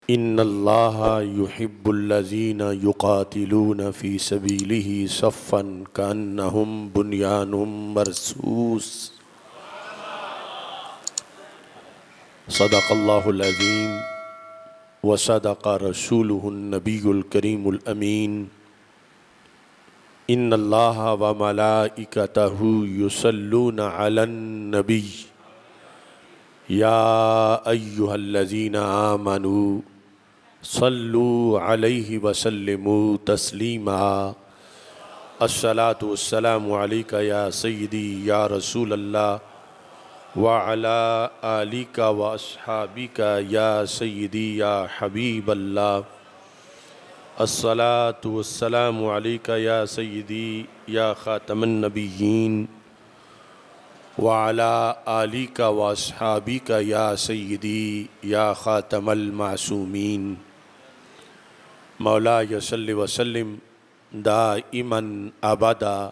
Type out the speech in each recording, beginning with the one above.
ان اللہ یحب الذین یقاتلون فی سبیلہ صفا کانہم بنیان مرصوص۔ صدق اللہ العظیم وصدق رسولہ النبی الکریم الامین۔ ان اللہ وملائکتہ یصلون علی النبی یا ایہا الذین آمنوا صلوا علیہ وسلموا تسلیما۔ الصلاۃ والسلام علیک یا سیدی یا رسول اللہ وعلی آلک واصحابک یا سیدی یا حبیب اللہ۔ الصلاۃ والسلام علیک یا سیدی یا خاتم النبیین وعلی آلک واصحابک یا سیدی یا خاتم المعصومین۔ مولاي صل وسلم دائما ابدا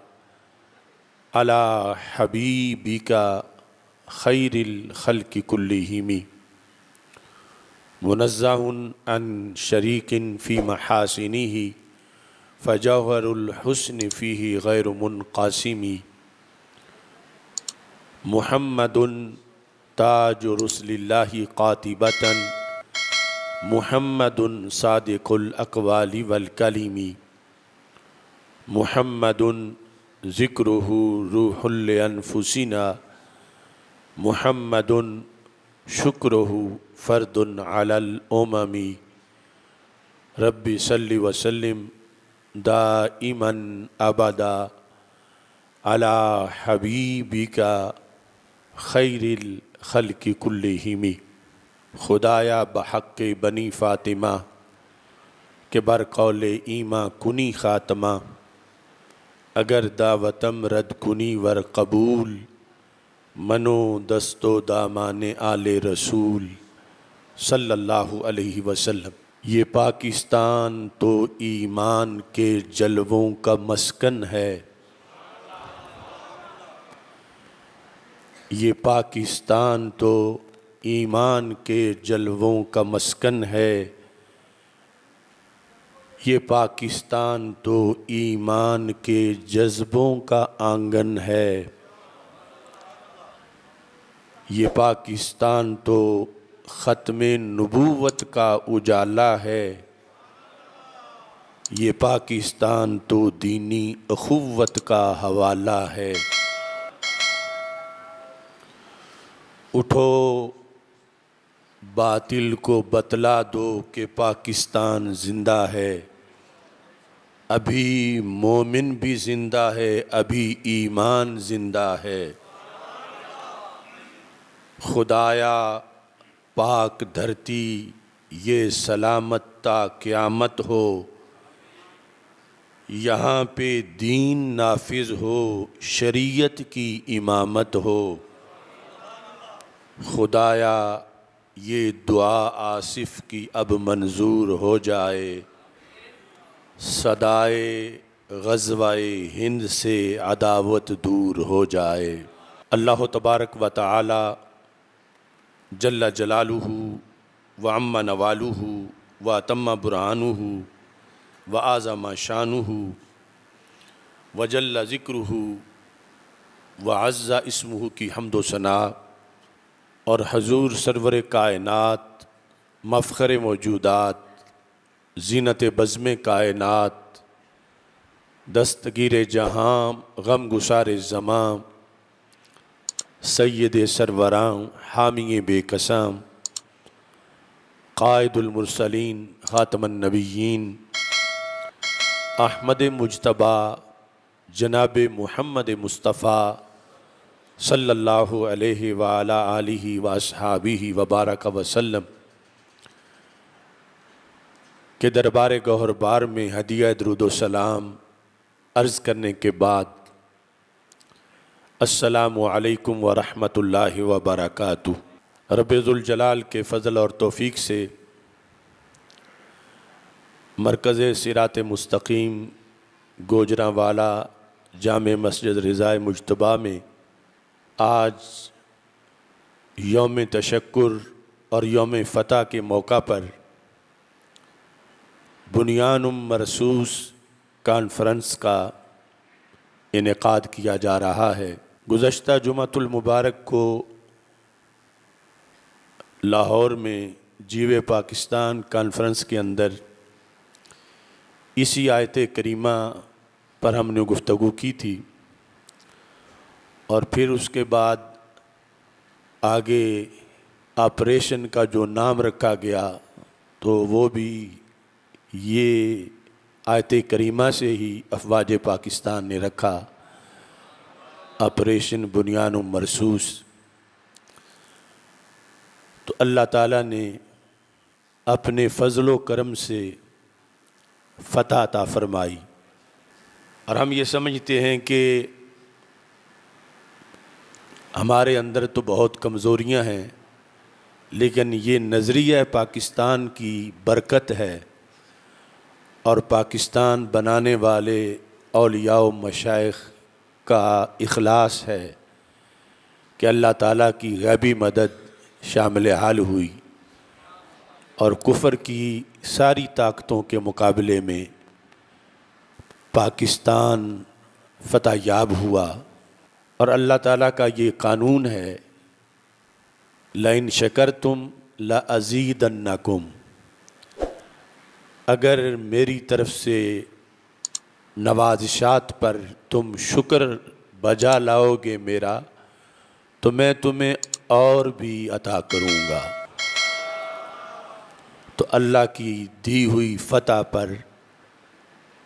على حبیبک خیر الخلق کلہم، منزہ عن شریک فی محاسنہ فجوہر الحسن فیہ غیر منقسم۔ محمد تاج رسل اللہ قاطبۃ، محمد صادق الاقوال والکلم، محمد ذکرہ روح لانفسنا، محمد شکرہ فرد علی الامم۔ رب صل وسلم دائما ابدا علی حبیبک خیر الخلق کلہم۔ خدایا بحق بنی فاطمہ کہ بر قول ایماں کنی خاتمہ، اگر دعوتم رد کنی ور قبول، منو دست و دامان آل رسول صلی اللہ علیہ وسلم۔ یہ پاکستان تو ایمان کے جلووں کا مسکن ہے، یہ پاکستان تو ایمان کے جلووں کا مسکن ہے، یہ پاکستان تو ایمان کے جذبوں کا آنگن ہے، یہ پاکستان تو ختم نبوت کا اجالا ہے، یہ پاکستان تو دینی اخوت کا حوالہ ہے۔ اٹھو باطل کو بتلا دو کہ پاکستان زندہ ہے، ابھی مومن بھی زندہ ہے، ابھی ایمان زندہ ہے۔ خدایا پاک دھرتی یہ سلامت تا قیامت ہو، یہاں پہ دین نافذ ہو، شریعت کی امامت ہو۔ خدایا یہ دعا آصف کی اب منظور ہو جائے، صدائے غزوہ ہند سے عداوت دور ہو جائے۔ اللہ تبارک و تعالی جل جلالہ وعم نوالہ واتم برہانہ وعظم شانہ وجل ذکرہ وعز اسمہ کی حمد و ثنا اور حضور سرور کائنات، مفخر موجودات، زینت بزم کائنات، دستگیر جہاں غم گسار زماں، سید سروراں حامی بے قسام، قائد المرسلین خاتم النبیین، احمد مجتبیٰ جناب محمد مصطفیٰ صلی اللہ علیہ وعلی آلہ واصحابہ وبارک وسلم کے دربار گوہر بار میں ہدیہ درود و سلام عرض کرنے کے بعد السلام علیکم ورحمۃ اللہ وبرکاتہ۔ رب ذوالجلال کے فضل اور توفیق سے مرکز صراط مستقیم گوجرانوالا جامع مسجد رضائے مجتبیٰ میں آج یوم تشکر اور یوم فتح کے موقع پر بنیان مرصوص کانفرنس کا انعقاد کیا جا رہا ہے۔ گزشتہ جمعۃ المبارک کو لاہور میں جیوے پاکستان کانفرنس کے اندر اسی آیت کریمہ پر ہم نے گفتگو کی تھی، اور پھر اس کے بعد آگے آپریشن کا جو نام رکھا گیا تو وہ بھی یہ آیت کریمہ سے ہی افواج پاکستان نے رکھا، آپریشن بنیان مرصوص۔ تو اللہ تعالیٰ نے اپنے فضل و کرم سے فتح عطا فرمائی، اور ہم یہ سمجھتے ہیں کہ ہمارے اندر تو بہت کمزوریاں ہیں، لیکن یہ نظریہ پاکستان کی برکت ہے اور پاکستان بنانے والے اولیاء و مشائخ کا اخلاص ہے کہ اللہ تعالیٰ کی غیبی مدد شامل حال ہوئی، اور کفر کی ساری طاقتوں کے مقابلے میں پاکستان فتح یاب ہوا۔ اور اللہ تعالیٰ کا یہ قانون ہے، لَإِن شَكَرْتُمْ لَأَزِيدَنَّكُمْ، اگر میری طرف سے نوازشات پر تم شکر بجا لاؤ گے میرا، تو میں تمہیں اور بھی عطا کروں گا۔ تو اللہ کی دی ہوئی فتح پر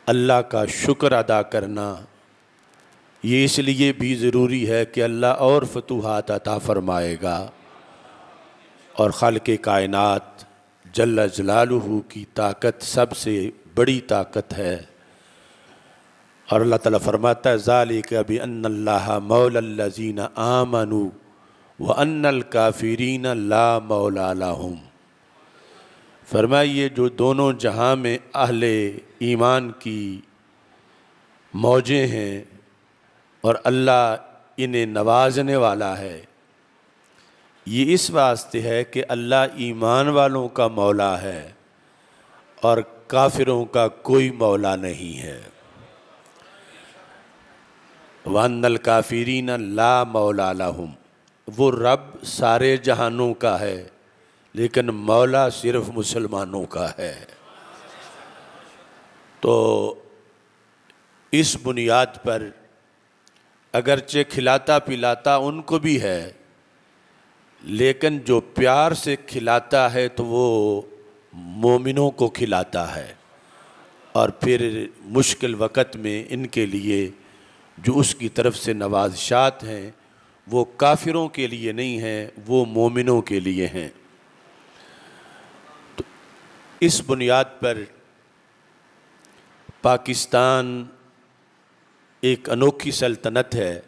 اللہ کا شکر ادا کرنا یہ اس لیے بھی ضروری ہے کہ اللہ اور فتوحات عطا فرمائے گا، اور خالق کائنات جل جلالہ کی طاقت سب سے بڑی طاقت ہے۔ اور اللہ تعالیٰ فرماتا ہے ذالک بأن اللہ مولی الذین آمنوا وأن الکافرین لا مولی لہم۔ فرمائیے جو دونوں جہاں میں اہل ایمان کی موجیں ہیں اور اللہ انہیں نوازنے والا ہے، یہ اس واسطے ہے کہ اللہ ایمان والوں کا مولا ہے اور کافروں کا کوئی مولا نہیں ہے۔ وَأَنَّ الْكَافِرِينَ لَا مَوْلَى لَهُمْ، وہ رب سارے جہانوں کا ہے لیکن مولا صرف مسلمانوں کا ہے۔ تو اس بنیاد پر اگرچہ کھلاتا پلاتا ان کو بھی ہے، لیکن جو پیار سے کھلاتا ہے تو وہ مومنوں کو کھلاتا ہے، اور پھر مشکل وقت میں ان کے لیے جو اس کی طرف سے نوازشات ہیں وہ کافروں کے لیے نہیں ہیں، وہ مومنوں کے لیے ہیں۔ تو اس بنیاد پر پاکستان ایک انوکھی سلطنت ہے،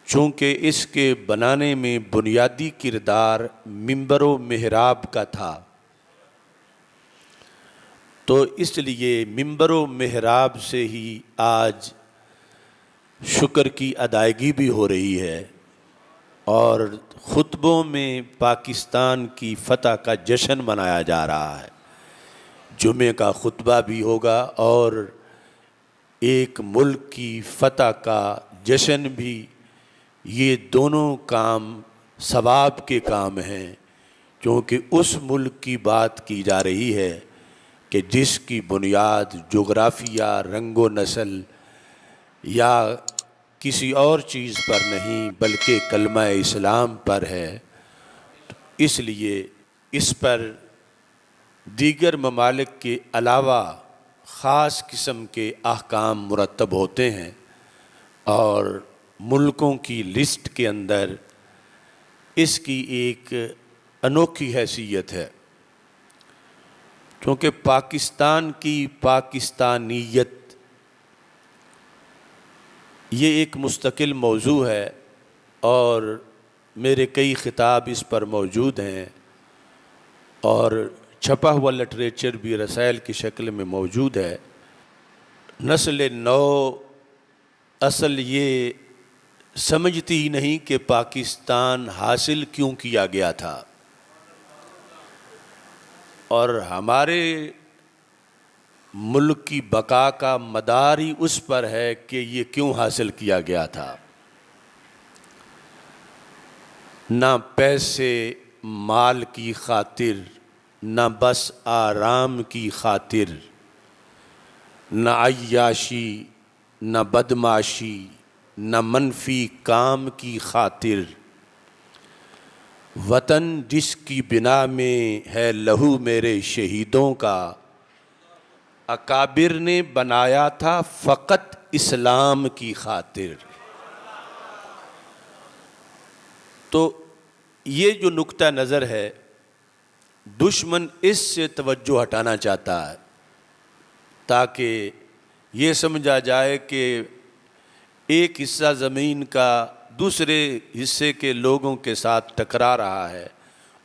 چونکہ اس کے بنانے میں بنیادی کردار منبر و محراب کا تھا، تو اس لیے منبر و محراب سے ہی آج شکر کی ادائیگی بھی ہو رہی ہے، اور خطبوں میں پاکستان کی فتح کا جشن منایا جا رہا ہے۔ جمعے کا خطبہ بھی ہوگا اور ایک ملک کی فتح کا جشن بھی، یہ دونوں کام ثواب کے کام ہیں، کیونکہ اس ملک کی بات کی جا رہی ہے کہ جس کی بنیاد جغرافیہ، رنگ و نسل یا کسی اور چیز پر نہیں بلکہ کلمہ اسلام پر ہے۔ اس لیے اس پر دیگر ممالک کے علاوہ خاص قسم کے احکام مرتب ہوتے ہیں، اور ملکوں کی لسٹ کے اندر اس کی ایک انوکھی حیثیت ہے، کیونکہ پاکستان کی پاکستانیت یہ ایک مستقل موضوع ہے، اور میرے کئی خطاب اس پر موجود ہیں، اور چھپا ہوا لٹریچر بھی رسائل کی شکل میں موجود ہے۔ نسل نو اصل یہ سمجھتی ہی نہیں کہ پاکستان حاصل کیوں کیا گیا تھا، اور ہمارے ملک کی بقا کا مدار ہی اس پر ہے کہ یہ کیوں حاصل کیا گیا تھا۔ نہ پیسے مال کی خاطر، نہ بس آرام کی خاطر، نہ عیاشی، نہ بدمعاشی، نہ منفی کام کی خاطر، وطن جس کی بنا میں ہے لہو میرے شہیدوں کا، اکابر نے بنایا تھا فقط اسلام کی خاطر۔ تو یہ جو نقطہ نظر ہے، دشمن اس سے توجہ ہٹانا چاہتا ہے تاکہ یہ سمجھا جائے کہ ایک حصہ زمین کا دوسرے حصے کے لوگوں کے ساتھ ٹکرا رہا ہے،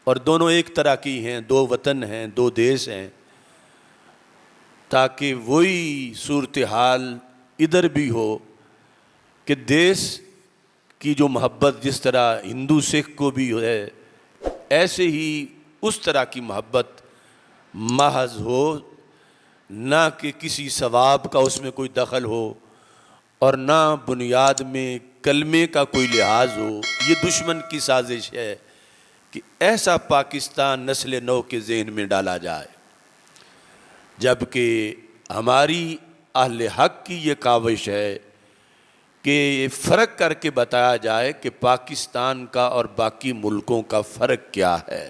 اور دونوں ایک طرح کی ہیں، دو وطن ہیں، دو دیش ہیں، تاکہ وہی صورتحال ادھر بھی ہو کہ دیش کی جو محبت جس طرح ہندو سکھ کو بھی ہے، ایسے ہی اس طرح کی محبت محض ہو، نہ کہ کسی ثواب کا اس میں کوئی دخل ہو، اور نہ بنیاد میں کلمے کا کوئی لحاظ ہو۔ یہ دشمن کی سازش ہے کہ ایسا پاکستان نسل نو کے ذہن میں ڈالا جائے، جبکہ ہماری اہل حق کی یہ کاوش ہے کہ فرق کر کے بتایا جائے کہ پاکستان کا اور باقی ملکوں کا فرق کیا ہے۔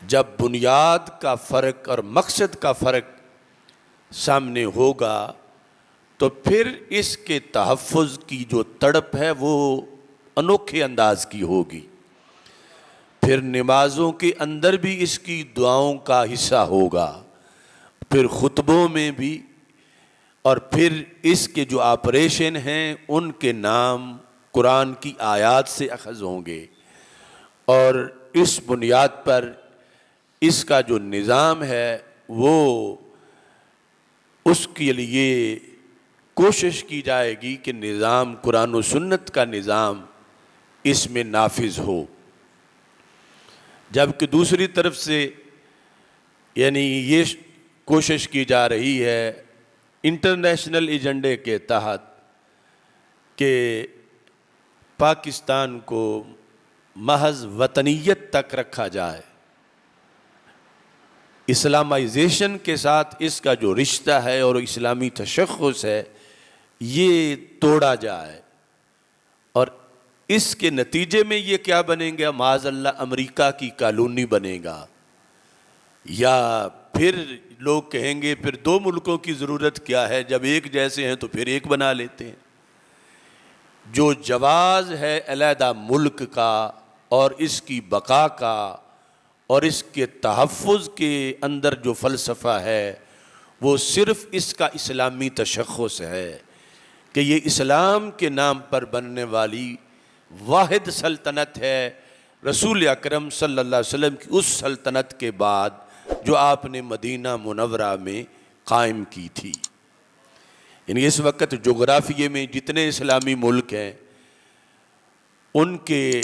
جب بنیاد کا فرق اور مقصد کا فرق سامنے ہوگا تو پھر اس کے تحفظ کی جو تڑپ ہے وہ انوکھے انداز کی ہوگی، پھر نمازوں کے اندر بھی اس کی دعاؤں کا حصہ ہوگا، پھر خطبوں میں بھی، اور پھر اس کے جو آپریشن ہیں ان کے نام قرآن کی آیات سے اخذ ہوں گے، اور اس بنیاد پر اس کا جو نظام ہے وہ اس کے لیے کوشش کی جائے گی کہ نظام قرآن و سنت کا نظام اس میں نافذ ہو، جبکہ دوسری طرف سے یعنی یہ کوشش کی جا رہی ہے انٹرنیشنل ایجنڈے کے تحت کہ پاکستان کو محض وطنیت تک رکھا جائے، اسلامائزیشن کے ساتھ اس کا جو رشتہ ہے اور اسلامی تشخص ہے یہ توڑا جائے، اور اس کے نتیجے میں یہ کیا بنیں گے؟ معاذ اللہ امریکہ کی کالونی بنے گا، یا پھر لوگ کہیں گے پھر دو ملکوں کی ضرورت کیا ہے، جب ایک جیسے ہیں تو پھر ایک بنا لیتے ہیں۔ جو جواز ہے علیحدہ ملک کا اور اس کی بقا کا اور اس کے تحفظ کے اندر جو فلسفہ ہے وہ صرف اس کا اسلامی تشخص ہے کہ یہ اسلام کے نام پر بننے والی واحد سلطنت ہے، رسول اکرم صلی اللہ علیہ وسلم کی اس سلطنت کے بعد جو آپ نے مدینہ منورہ میں قائم کی تھی۔ یعنی اس وقت جغرافیے میں جتنے اسلامی ملک ہیں ان کے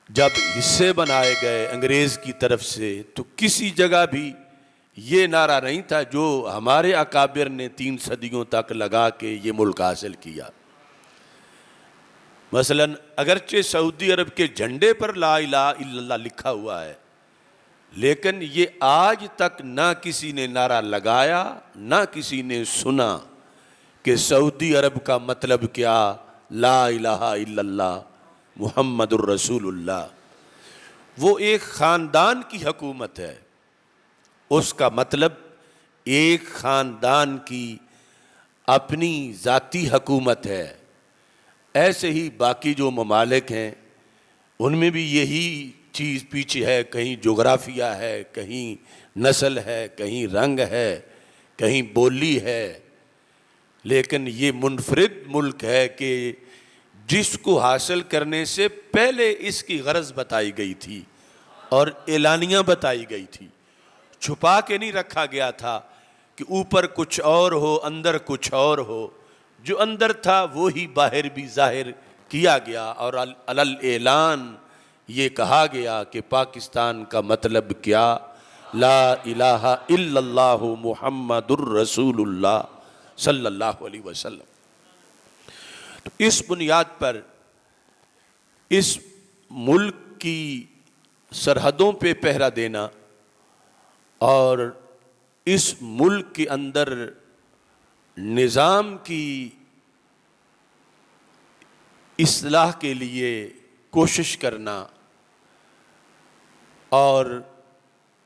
جب حصے بنائے گئے انگریز کی طرف سے تو کسی جگہ بھی یہ نعرہ نہیں تھا جو ہمارے اکابر نے 3 صدیوں تک لگا کے یہ ملک حاصل کیا۔ مثلا اگرچہ سعودی عرب کے جھنڈے پر لا الہ الا اللہ لکھا ہوا ہے، لیکن یہ آج تک نہ کسی نے نعرہ لگایا نہ کسی نے سنا کہ سعودی عرب کا مطلب کیا، لا الہ الا اللہ محمد الرسول اللہ۔ وہ ایک خاندان کی حکومت ہے، اس کا مطلب ایک خاندان کی اپنی ذاتی حکومت ہے۔ ایسے ہی باقی جو ممالک ہیں ان میں بھی یہی چیز پیچھے ہے، کہیں جغرافیہ ہے، کہیں نسل ہے، کہیں رنگ ہے، کہیں بولی ہے، لیکن یہ منفرد ملک ہے کہ جس کو حاصل کرنے سے پہلے اس کی غرض بتائی گئی تھی اور اعلانیہ بتائی گئی تھی، چھپا کے نہیں رکھا گیا تھا کہ اوپر کچھ اور ہو اندر کچھ اور ہو، جو اندر تھا وہی باہر بھی ظاہر کیا گیا، اور علی اعلان یہ کہا گیا کہ پاکستان کا مطلب کیا، لا الہ الا اللہ محمد الرسول اللہ صلی اللہ علیہ وسلم۔ تو اس بنیاد پر اس ملک کی سرحدوں پہ پہرا دینا اور اس ملک کے اندر نظام کی اصلاح کے لیے کوشش کرنا اور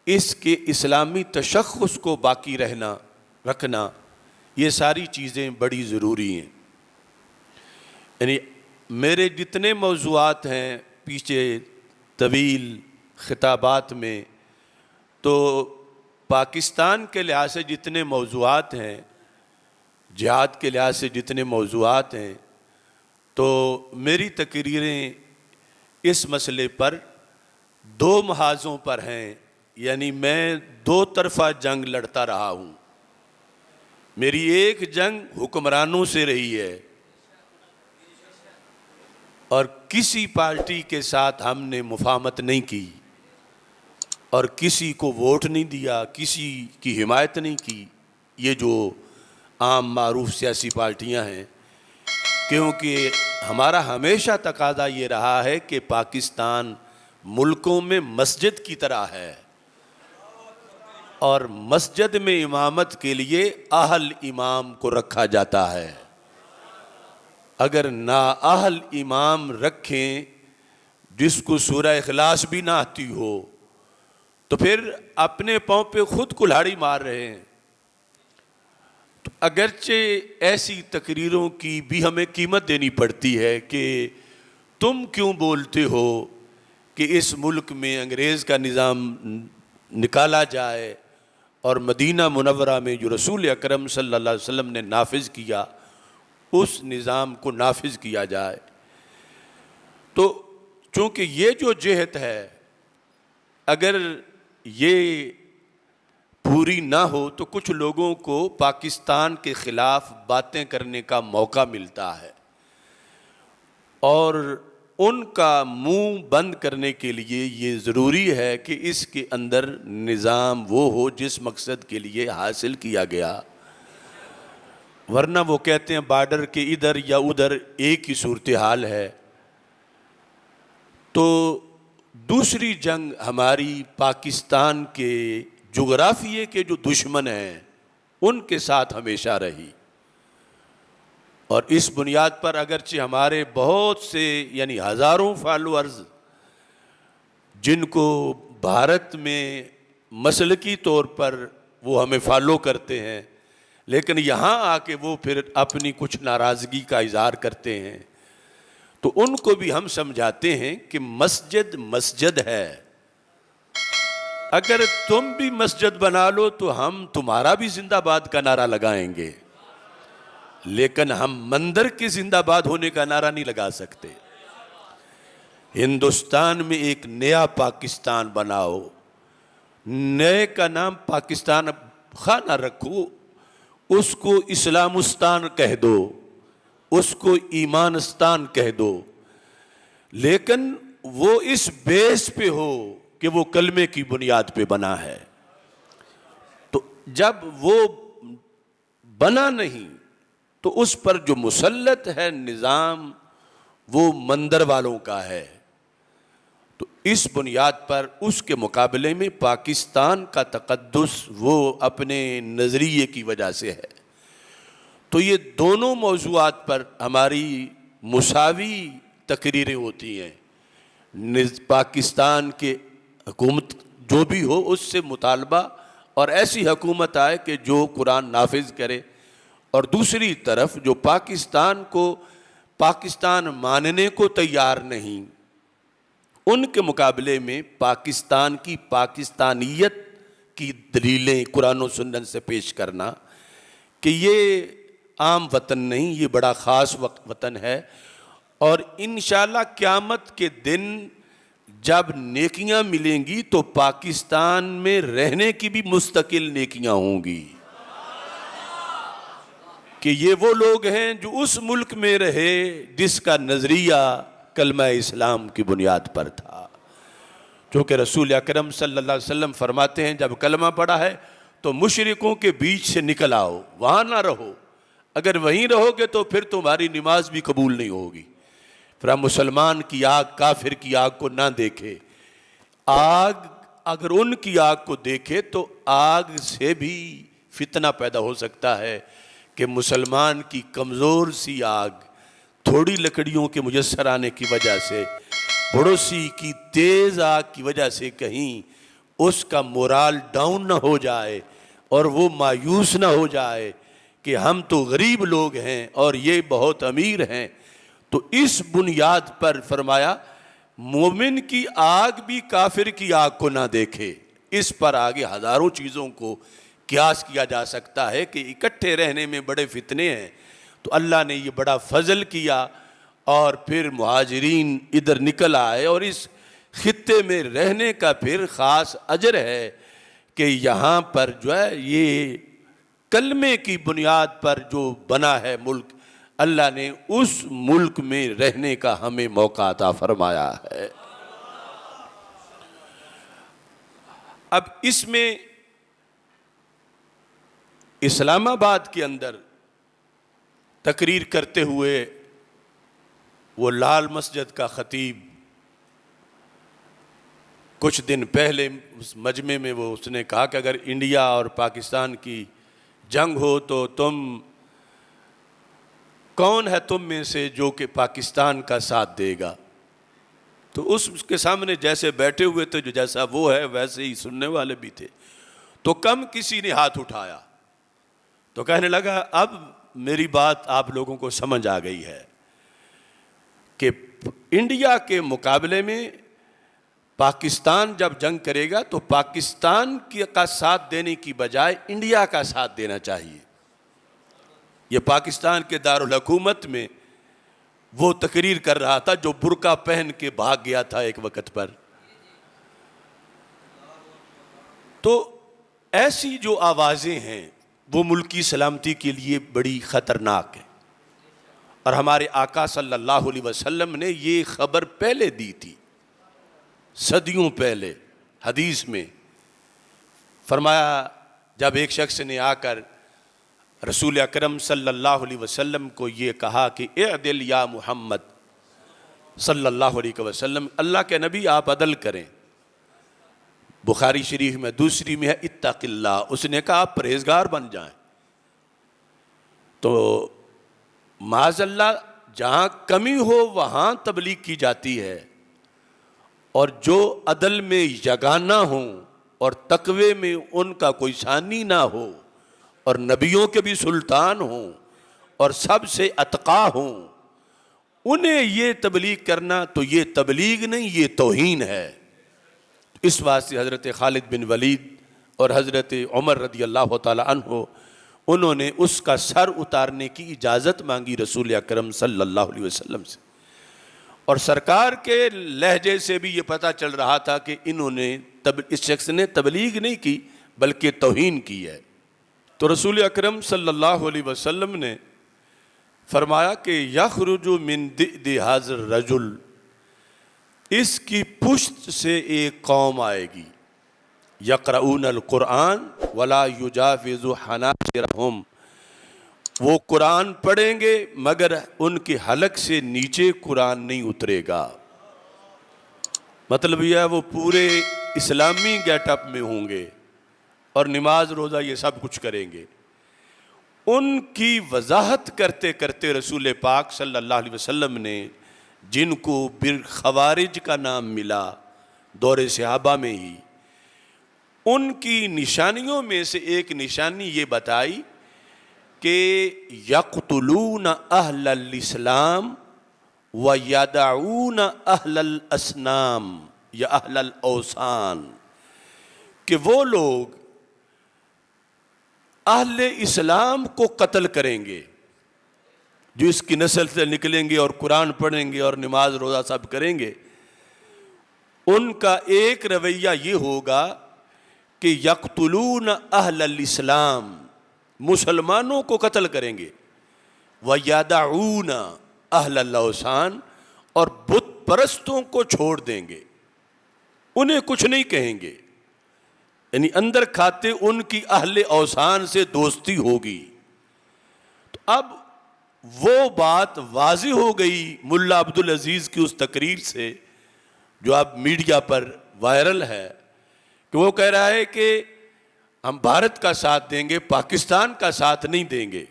اس کے اسلامی تشخص کو باقی رکھنا، یہ ساری چیزیں بڑی ضروری ہیں۔ یعنی میرے جتنے موضوعات ہیں پیچھے طویل خطابات میں، تو پاکستان کے لحاظ سے جتنے موضوعات ہیں، جہاد کے لحاظ سے جتنے موضوعات ہیں، تو میری تقریریں اس مسئلے پر دو محاذوں پر ہیں۔ یعنی میں دو طرفہ جنگ لڑتا رہا ہوں۔ میری ایک جنگ حکمرانوں سے رہی ہے اور کسی پارٹی کے ساتھ ہم نے مفاہمت نہیں کی اور کسی کو ووٹ نہیں دیا، کسی کی حمایت نہیں کی، یہ جو عام معروف سیاسی پارٹیاں ہیں، کیونکہ ہمارا ہمیشہ تقاضا یہ رہا ہے کہ پاکستان ملکوں میں مسجد کی طرح ہے، اور مسجد میں امامت کے لیے اہل امام کو رکھا جاتا ہے۔ اگر نااہل امام رکھیں جس کو سورہ اخلاص بھی نہ آتی ہو، تو پھر اپنے پاؤں پہ خود کلہاڑی مار رہے ہیں۔ تو اگرچہ ایسی تقریروں کی بھی ہمیں قیمت دینی پڑتی ہے کہ تم کیوں بولتے ہو کہ اس ملک میں انگریز کا نظام نکالا جائے اور مدینہ منورہ میں جو رسول اکرم صلی اللہ علیہ وسلم نے نافذ کیا اس نظام کو نافذ کیا جائے۔ تو چونکہ یہ جو جہت ہے، اگر یہ پوری نہ ہو تو کچھ لوگوں کو پاکستان کے خلاف باتیں کرنے کا موقع ملتا ہے، اور ان کا منہ بند کرنے کے لیے یہ ضروری ہے کہ اس کے اندر نظام وہ ہو جس مقصد کے لیے حاصل کیا گیا، ورنہ وہ کہتے ہیں بارڈر کے ادھر یا ادھر ایک ہی صورتحال ہے۔ تو دوسری جنگ ہماری پاکستان کے جغرافیے کے جو دشمن ہیں ان کے ساتھ ہمیشہ رہی، اور اس بنیاد پر اگرچہ ہمارے بہت سے یعنی ہزاروں فالورز جن کو بھارت میں مسلکی طور پر وہ ہمیں فالو کرتے ہیں، لیکن یہاں آ کے وہ پھر اپنی کچھ ناراضگی کا اظہار کرتے ہیں، تو ان کو بھی ہم سمجھاتے ہیں کہ مسجد مسجد ہے۔ اگر تم بھی مسجد بنا لو تو ہم تمہارا بھی زندہ باد کا نعرہ لگائیں گے، لیکن ہم مندر کے زندہ باد ہونے کا نعرہ نہیں لگا سکتے۔ ہندوستان میں ایک نیا پاکستان بناؤ، نئے کا نام پاکستان خواہ نہ رکھو، اس کو اسلامستان کہہ دو، اس کو ایمانستان کہہ دو، لیکن وہ اس بیس پہ ہو کہ وہ کلمے کی بنیاد پہ بنا ہے۔ تو جب وہ بنا نہیں تو اس پر جو مسلط ہے نظام وہ مندر والوں کا ہے۔ تو اس بنیاد پر اس کے مقابلے میں پاکستان کا تقدس وہ اپنے نظریے کی وجہ سے ہے۔ تو یہ دونوں موضوعات پر ہماری مساوی تقریریں ہوتی ہیں۔ پاکستان کے حکومت جو بھی ہو اس سے مطالبہ، اور ایسی حکومت آئے کہ جو قرآن نافذ کرے، اور دوسری طرف جو پاکستان کو پاکستان ماننے کو تیار نہیں، ان کے مقابلے میں پاکستان کی پاکستانیت کی دلیلیں قرآن و سنت سے پیش کرنا کہ یہ عام وطن نہیں، یہ بڑا خاص وطن ہے، اور انشاءاللہ قیامت کے دن جب نیکیاں ملیں گی تو پاکستان میں رہنے کی بھی مستقل نیکیاں ہوں گی، کہ یہ وہ لوگ ہیں جو اس ملک میں رہے جس کا نظریہ کلمہ اسلام کی بنیاد پر تھا۔ چونکہ رسول اکرم صلی اللہ علیہ وسلم فرماتے ہیں جب کلمہ پڑھا ہے تو مشرکوں کے بیچ سے نکل آؤ، وہاں نہ رہو، اگر وہیں رہو گے تو پھر تمہاری نماز بھی قبول نہیں ہوگی۔ پھر ہم مسلمان کی آگ کافر کی آگ کو نہ دیکھے، آگ اگر ان کی آگ کو دیکھے تو آگ سے بھی فتنہ پیدا ہو سکتا ہے کہ مسلمان کی کمزور سی آگ تھوڑی لکڑیوں کے میسر آنے کی وجہ سے، پڑوسی کی تیز آگ کی وجہ سے کہیں اس کا مورال ڈاؤن نہ ہو جائے اور وہ مایوس نہ ہو جائے کہ ہم تو غریب لوگ ہیں اور یہ بہت امیر ہیں۔ تو اس بنیاد پر فرمایا مومن کی آگ بھی کافر کی آگ کو نہ دیکھے۔ اس پر آگے ہزاروں چیزوں کو قیاس کیا جا سکتا ہے کہ اکٹھے رہنے میں بڑے فتنے ہیں، تو اللہ نے یہ بڑا فضل کیا اور پھر مہاجرین ادھر نکل آئے، اور اس خطے میں رہنے کا پھر خاص اجر ہے کہ یہاں پر جو ہے یہ کلمے کی بنیاد پر جو بنا ہے ملک، اللہ نے اس ملک میں رہنے کا ہمیں موقع عطا فرمایا ہے۔ اب اس میں اسلام آباد کے اندر تقریر کرتے ہوئے وہ لال مسجد کا خطیب کچھ دن پہلے اس مجمع میں اس نے کہا کہ اگر انڈیا اور پاکستان کی جنگ ہو تو کون ہے تم میں سے جو کہ پاکستان کا ساتھ دے گا؟ تو اس کے سامنے جیسے بیٹھے ہوئے تھے، جو جیسا وہ ہے ویسے ہی سننے والے بھی تھے، تو کم کسی نے ہاتھ اٹھایا تو کہنے لگا اب میری بات آپ لوگوں کو سمجھ آ گئی ہے کہ انڈیا کے مقابلے میں پاکستان جب جنگ کرے گا تو پاکستان کا ساتھ دینے کی بجائے انڈیا کا ساتھ دینا چاہیے۔ یہ پاکستان کے دارالحکومت میں وہ تقریر کر رہا تھا جو برقع پہن کے بھاگ گیا تھا ایک وقت پر۔ تو ایسی جو آوازیں ہیں وہ ملکی سلامتی کے لیے بڑی خطرناک ہے، اور ہمارے آقا صلی اللہ علیہ وسلم نے یہ خبر پہلے دی تھی، صدیوں پہلے۔ حدیث میں فرمایا جب ایک شخص نے آ کر رسول اکرم صلی اللہ علیہ وسلم کو یہ کہا کہ اعدل یا محمد صلی اللہ علیہ وسلم، اللہ کے نبی آپ عدل کریں۔ بخاری شریف میں دوسری میں ہے اتق اللہ، اس نے کہا آپ پرہیزگار بن جائیں۔ تو معاذ اللہ جہاں کمی ہو وہاں تبلیغ کی جاتی ہے، اور جو عدل میں یگانہ ہوں اور تقوی میں ان کا کوئی ثانی نہ ہو، اور نبیوں کے بھی سلطان ہوں اور سب سے اتقا ہوں، انہیں یہ تبلیغ کرنا تو یہ تبلیغ نہیں، یہ توہین ہے۔ اس واسطے حضرت خالد بن ولید اور حضرت عمر رضی اللہ تعالی عنہ انہوں نے اس کا سر اتارنے کی اجازت مانگی رسول اکرم صلی اللہ علیہ وسلم سے، اور سرکار کے لہجے سے بھی یہ پتہ چل رہا تھا کہ انہوں نے اس شخص نے تبلیغ نہیں کی بلکہ توہین کی ہے۔ تو رسول اکرم صلی اللہ علیہ وسلم نے فرمایا کہ یخرج من ضئد ھذا الرجل، اس کی پشت سے ایک قوم آئے گی، یقرؤون القرآن ولا یجاوز حناجرہم، وہ قرآن پڑھیں گے مگر ان کے حلق سے نیچے قرآن نہیں اترے گا۔ مطلب یہ ہے وہ پورے اسلامی گیٹ اپ میں ہوں گے اور نماز روزہ یہ سب کچھ کریں گے۔ ان کی وضاحت کرتے کرتے رسول پاک صلی اللہ علیہ وسلم نے جن کو خوارج کا نام ملا دور صحابہ میں ہی، ان کی نشانیوں میں سے ایک نشانی یہ بتائی کہ یقتلون اہل الاسلام ویدعون اہل الاسنام یا اہل الاوثان، کہ وہ لوگ اہل اسلام کو قتل کریں گے جو اس کی نسل سے نکلیں گے اور قرآن پڑھیں گے اور نماز روزہ سب کریں گے۔ ان کا ایک رویہ یہ ہوگا کہ یقتلون اہل الاسلام، مسلمانوں کو قتل کریں گے، ویدعون اہل الاوثان، اور بت پرستوں کو چھوڑ دیں گے۔ انہیں کچھ نہیں کہیں گے، یعنی اندر کھاتے ان کی اہل اوثان سے دوستی ہوگی۔ تو اب وہ بات واضح ہو گئی ملا عبدالعزیز کی اس تقریر سے جو اب میڈیا پر وائرل ہے، کہ وہ کہہ رہا ہے کہ ہم بھارت کا ساتھ دیں گے، پاکستان کا ساتھ نہیں دیں گے۔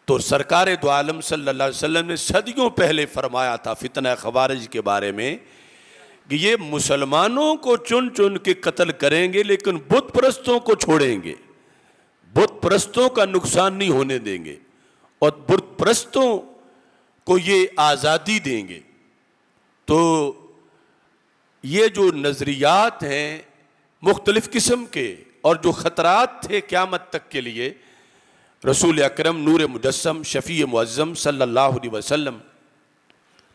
تو سرکار دو عالم صلی اللہ علیہ وسلم نے صدیوں پہلے فرمایا تھا فتنہ خوارج کے بارے میں کہ یہ مسلمانوں کو چن چن کے قتل کریں گے لیکن بت پرستوں کو چھوڑیں گے، بت پرستوں کا نقصان نہیں ہونے دیں گے، اور بت پرستوں کو یہ آزادی دیں گے۔ تو یہ جو نظریات ہیں مختلف قسم کے اور جو خطرات تھے قیامت تک کے لیے، رسول اکرم نور مجسم شفیع معظم صلی اللہ علیہ وسلم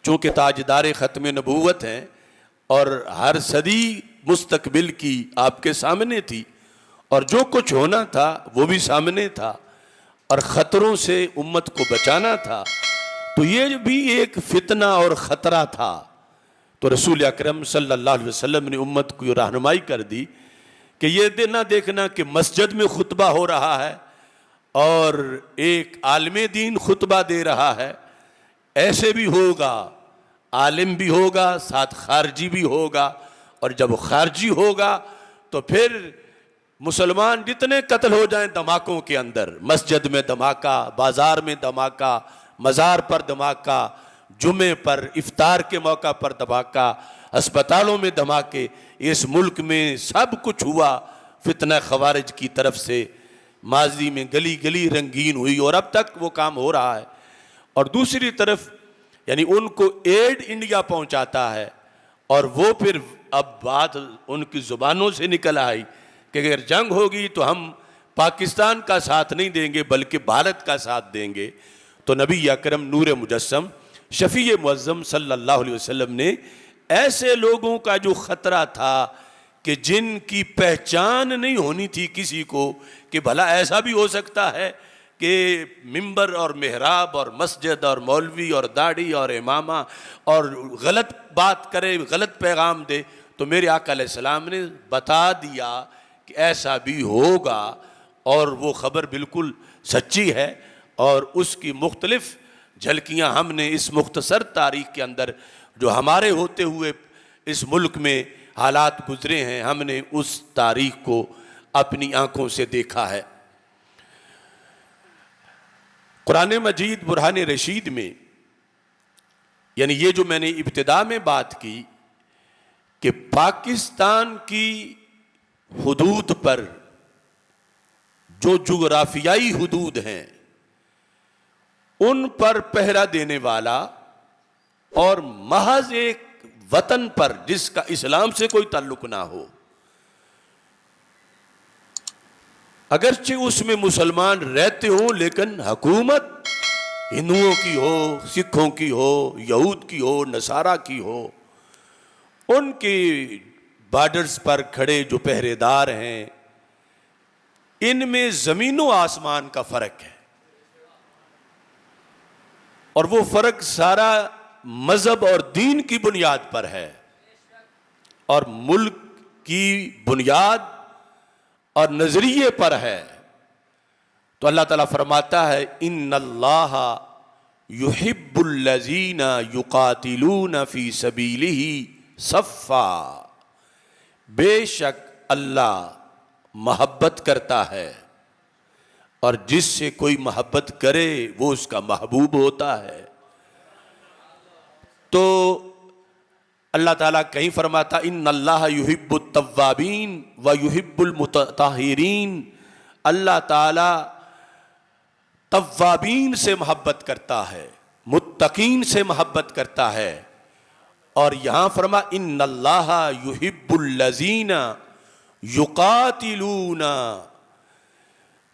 چونکہ تاجدار ختم نبوت ہیں اور ہر صدی مستقبل کی آپ کے سامنے تھی، اور جو کچھ ہونا تھا وہ بھی سامنے تھا، اور خطروں سے امت کو بچانا تھا، تو یہ بھی ایک فتنہ اور خطرہ تھا۔ تو رسول اکرم صلی اللہ علیہ وسلم نے امت کو رہنمائی کر دی کہ یہ نہ دیکھنا کہ مسجد میں خطبہ ہو رہا ہے اور ایک عالم دین خطبہ دے رہا ہے، ایسے بھی ہوگا، عالم بھی ہوگا ساتھ خارجی بھی ہوگا، اور جب خارجی ہوگا تو پھر مسلمان جتنے قتل ہو جائیں دھماکوں کے اندر، مسجد میں دھماکہ، بازار میں دھماکہ، مزار پر دھماکہ، جمعے پر افطار کے موقع پر دھماکہ، ہسپتالوں میں دھماکے، اس ملک میں سب کچھ ہوا فتنہ خوارج کی طرف سے، ماضی میں گلی گلی رنگین ہوئی اور اب تک وہ کام ہو رہا ہے۔ اور دوسری طرف یعنی ان کو ایڈ انڈیا پہنچاتا ہے، اور وہ پھر اب بات ان کی زبانوں سے نکل آئی کہ اگر جنگ ہوگی تو ہم پاکستان کا ساتھ نہیں دیں گے بلکہ بھارت کا ساتھ دیں گے۔ تو نبی اکرم نور مجسم شفیع معظم صلی اللہ علیہ وسلم نے ایسے لوگوں کا جو خطرہ تھا کہ جن کی پہچان نہیں ہونی تھی کسی کو، کہ بھلا ایسا بھی ہو سکتا ہے کہ ممبر اور محراب اور مسجد اور مولوی اور داڑھی اور امامہ اور غلط بات کرے، غلط پیغام دے، تو میرے آقا علیہ السلام نے بتا دیا کہ ایسا بھی ہوگا، اور وہ خبر بالکل سچی ہے، اور اس کی مختلف جھلکیاں ہم نے اس مختصر تاریخ کے اندر جو ہمارے ہوتے ہوئے اس ملک میں حالات گزرے ہیں، ہم نے اس تاریخ کو اپنی آنکھوں سے دیکھا ہے۔ قرآن مجید برہان رشید میں یعنی یہ جو میں نے ابتدا میں بات کی کہ پاکستان کی حدود پر جو جغرافیائی حدود ہیں ان پر پہرا دینے والا اور محض ایک وطن پر جس کا اسلام سے کوئی تعلق نہ ہو، اگرچہ اس میں مسلمان رہتے ہوں لیکن حکومت ہندوؤں کی ہو، سکھوں کی ہو، یہود کی ہو، نصارہ کی ہو، ان کی بارڈرز پر کھڑے جو پہرے دار ہیں، ان میں زمین و آسمان کا فرق ہے، اور وہ فرق سارا مذہب اور دین کی بنیاد پر ہے، اور ملک کی بنیاد اور نظریے پر ہے۔ تو اللہ تعالیٰ فرماتا ہے ان اللہ یحب الذین یقاتلون فی سبیلہ صفا، بے شک اللہ محبت کرتا ہے، اور جس سے کوئی محبت کرے وہ اس کا محبوب ہوتا ہے۔ تو اللہ تعالیٰ کہیں فرماتا ان اللہ یحب التوابین و یحب المتطہرین، اللہ تعالیٰ توابین سے محبت کرتا ہے، متقین سے محبت کرتا ہے، اور یہاں فرما ان اللہ یحب الذین یقاتلون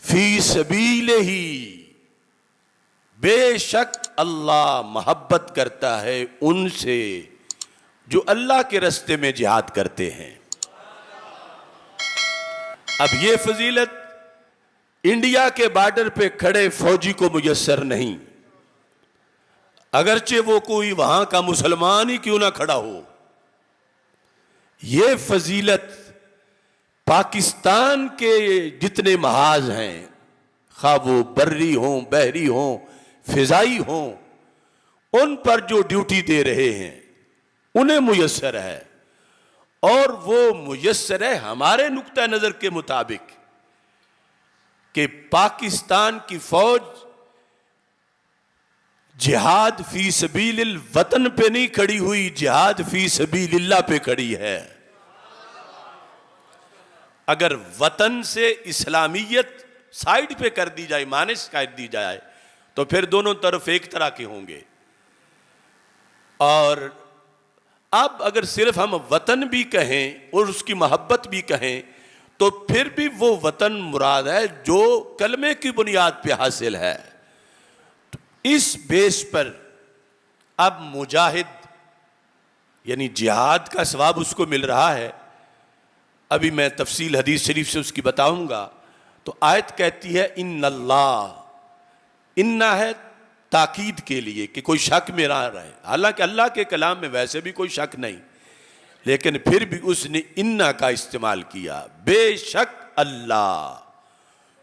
فی سبیلہ، بے شک اللہ محبت کرتا ہے ان سے جو اللہ کے راستے میں جہاد کرتے ہیں۔ اب یہ فضیلت انڈیا کے بارڈر پہ کھڑے فوجی کو میسر نہیں، اگرچہ وہ کوئی وہاں کا مسلمان ہی کیوں نہ کھڑا ہو، یہ فضیلت پاکستان کے جتنے محاذ ہیں، خواہ وہ بری ہوں، بحری ہوں، فضائی ہوں، ان پر جو ڈیوٹی دے رہے ہیں انہیں میسر ہے، اور وہ میسر ہے ہمارے نقطہ نظر کے مطابق کہ پاکستان کی فوج جہاد فی سبیل الوطن پہ نہیں کھڑی ہوئی، جہاد فی سبیل اللہ پہ کھڑی ہے۔ اگر وطن سے اسلامیت سائیڈ پہ کر دی جائے، مانش کر دی جائے، تو پھر دونوں طرف ایک طرح کے ہوں گے۔ اور اب اگر صرف ہم وطن بھی کہیں اور اس کی محبت بھی کہیں تو پھر بھی وہ وطن مراد ہے جو کلمے کی بنیاد پہ حاصل ہے۔ اس بیس پر اب مجاہد یعنی جہاد کا ثواب اس کو مل رہا ہے۔ ابھی میں تفصیل حدیث شریف سے اس کی بتاؤں گا۔ تو آیت کہتی ہے ان اللہ، انہ ہے تاکید کے لیے کہ کوئی شک میں نہ رہے، حالانکہ اللہ کے کلام میں ویسے بھی کوئی شک نہیں، لیکن پھر بھی اس نے انہ کا استعمال کیا۔ بے شک اللہ،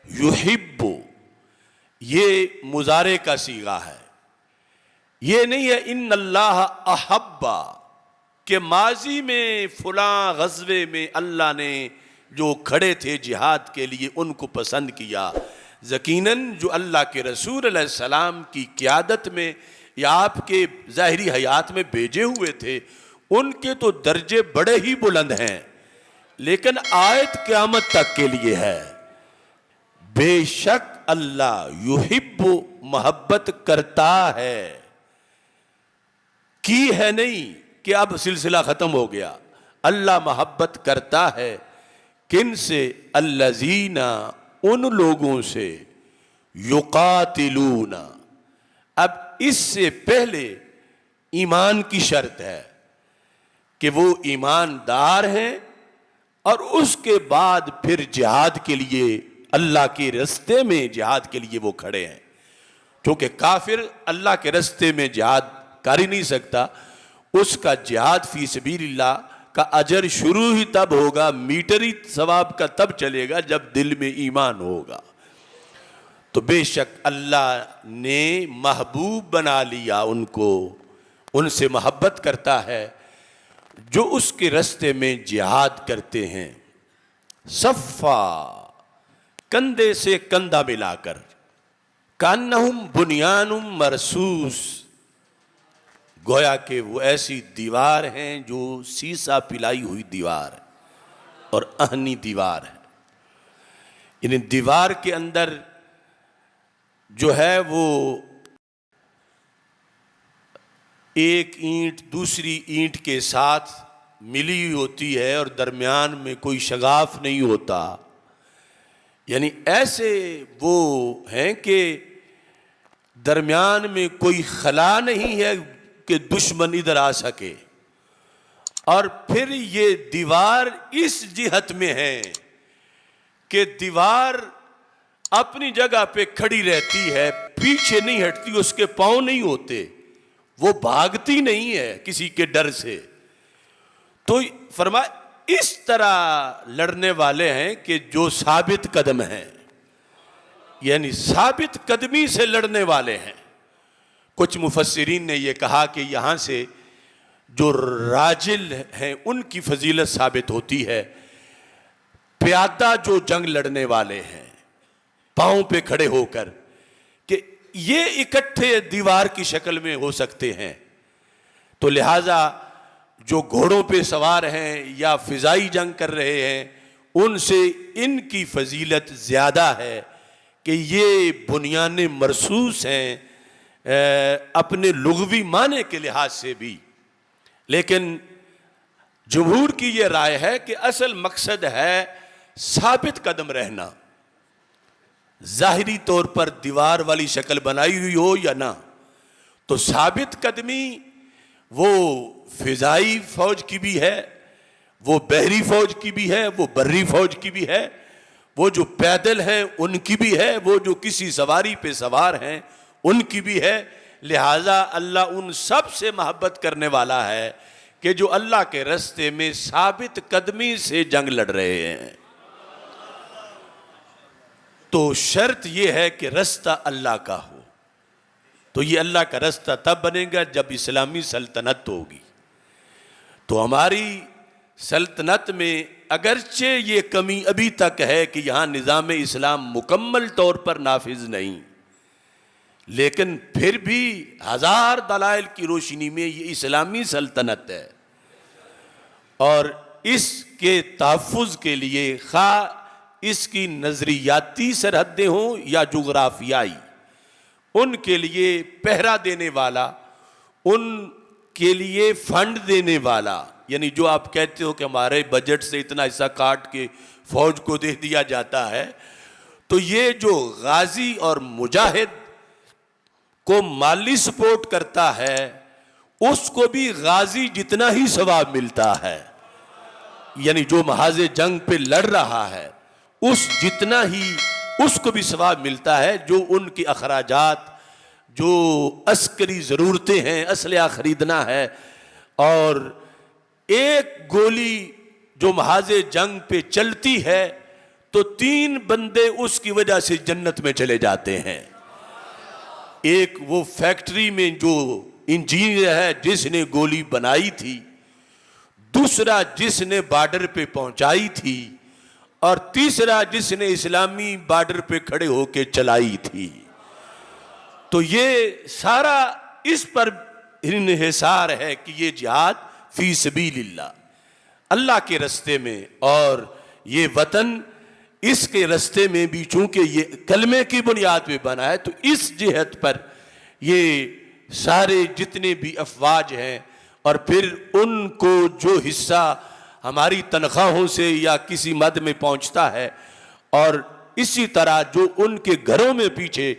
یحب، یہ مضارع کا صیغہ ہے، یہ نہیں ہے ان اللہ احبا کہ ماضی میں فلاں غزوے میں اللہ نے جو کھڑے تھے جہاد کے لیے ان کو پسند کیا۔ یقیناً جو اللہ کے رسول علیہ السلام کی قیادت میں یا آپ کے ظاہری حیات میں بھیجے ہوئے تھے ان کے تو درجے بڑے ہی بلند ہیں، لیکن آیت قیامت تک کے لیے ہے۔ بے شک اللہ یحب، محبت کرتا ہے، کی ہے نہیں کہ اب سلسلہ ختم ہو گیا۔ اللہ محبت کرتا ہے کن سے؟ الذین، ان لوگوں سے، یقاتلون، اب اس سے پہلے ایمان کی شرط ہے کہ وہ ایماندار ہیں، اور اس کے بعد پھر جہاد کے لیے اللہ کے رستے میں جہاد کے لیے وہ کھڑے ہیں، کیونکہ کافر اللہ کے رستے میں جہاد کر ہی نہیں سکتا۔ اس کا جہاد فی سبیل اللہ کا اجر شروع ہی تب ہوگا، میٹری ثواب کا تب چلے گا جب دل میں ایمان ہوگا۔ تو بے شک اللہ نے محبوب بنا لیا ان کو، ان سے محبت کرتا ہے جو اس کے رستے میں جہاد کرتے ہیں، صفا، کندھے سے کندھا ملا کر، کانہم بنیان مرصوص، گویا کہ وہ ایسی دیوار ہیں جو سیسا پلائی ہوئی دیوار ہے اور اہنی دیوار ہے، یعنی دیوار کے اندر جو ہے وہ ایک اینٹ دوسری اینٹ کے ساتھ ملی ہوئی ہوتی ہے اور درمیان میں کوئی شگاف نہیں ہوتا، یعنی ایسے وہ ہیں کہ درمیان میں کوئی خلا نہیں ہے کہ دشمن ادھر آ سکے۔ اور پھر یہ دیوار اس جہت میں ہے کہ دیوار اپنی جگہ پہ کھڑی رہتی ہے، پیچھے نہیں ہٹتی، اس کے پاؤں نہیں ہوتے، وہ بھاگتی نہیں ہے کسی کے ڈر سے۔ تو فرمایا اس طرح لڑنے والے ہیں کہ جو ثابت قدم ہیں، یعنی ثابت قدمی سے لڑنے والے ہیں۔ کچھ مفسرین نے یہ کہا کہ یہاں سے جو راجل ہیں ان کی فضیلت ثابت ہوتی ہے، پیادہ جو جنگ لڑنے والے ہیں پاؤں پہ کھڑے ہو کر، کہ یہ اکٹھے دیوار کی شکل میں ہو سکتے ہیں۔ تو لہٰذا جو گھوڑوں پہ سوار ہیں یا فضائی جنگ کر رہے ہیں ان سے ان کی فضیلت زیادہ ہے کہ یہ بنیان مرصوص ہیں اپنے لغوی معنی کے لحاظ سے بھی۔ لیکن جمہور کی یہ رائے ہے کہ اصل مقصد ہے ثابت قدم رہنا، ظاہری طور پر دیوار والی شکل بنائی ہوئی ہو یا نہ۔ تو ثابت قدمی وہ فضائی فوج کی بھی ہے، وہ بحری فوج کی بھی ہے، وہ بری فوج کی بھی ہے، وہ جو پیدل ہیں ان کی بھی ہے، وہ جو کسی سواری پہ سوار ہیں ان کی بھی ہے۔ لہٰذا اللہ ان سب سے محبت کرنے والا ہے کہ جو اللہ کے راستے میں ثابت قدمی سے جنگ لڑ رہے ہیں. تو شرط یہ ہے کہ راستہ اللہ کا ہو. تو یہ اللہ کا راستہ تب بنے گا جب اسلامی سلطنت ہوگی. تو ہماری سلطنت میں اگرچہ یہ کمی ابھی تک ہے کہ یہاں نظام اسلام مکمل طور پر نافذ نہیں، لیکن پھر بھی ہزار دلائل کی روشنی میں یہ اسلامی سلطنت ہے. اور اس کے تحفظ کے لیے خواہ اس کی نظریاتی سرحدیں ہوں یا جغرافیائی، ان کے لیے پہرا دینے والا، ان کے لیے فنڈ دینے والا، یعنی جو آپ کہتے ہو کہ ہمارے بجٹ سے اتنا حصہ کاٹ کے فوج کو دے دیا جاتا ہے، تو یہ جو غازی اور مجاہد کو مالی سپورٹ کرتا ہے اس کو بھی غازی جتنا ہی ثواب ملتا ہے. یعنی جو محاذ جنگ پہ لڑ رہا ہے اس جتنا ہی اس کو بھی ثواب ملتا ہے جو ان کے اخراجات، جو عسکری ضرورتیں ہیں، اسلحہ خریدنا ہے. اور ایک گولی جو محاذ جنگ پہ چلتی ہے تو 3 بندے اس کی وجہ سے جنت میں چلے جاتے ہیں. ایک وہ فیکٹری میں جو انجینئر ہے جس نے گولی بنائی تھی، دوسرا جس نے بارڈر پہ پہنچائی تھی، اور تیسرا جس نے اسلامی بارڈر پہ کھڑے ہو کے چلائی تھی. تو یہ سارا اس پر انحصار ہے کہ یہ جہاد فی سبیل اللہ، اللہ کے راستے میں، اور یہ وطن اس کے راستے میں بھی چونکہ یہ کلمے کی بنیاد پہ بنا ہے، تو اس جہت پر یہ سارے جتنے بھی افواج ہیں، اور پھر ان کو جو حصہ ہماری تنخواہوں سے یا کسی مد میں پہنچتا ہے، اور اسی طرح جو ان کے گھروں میں پیچھے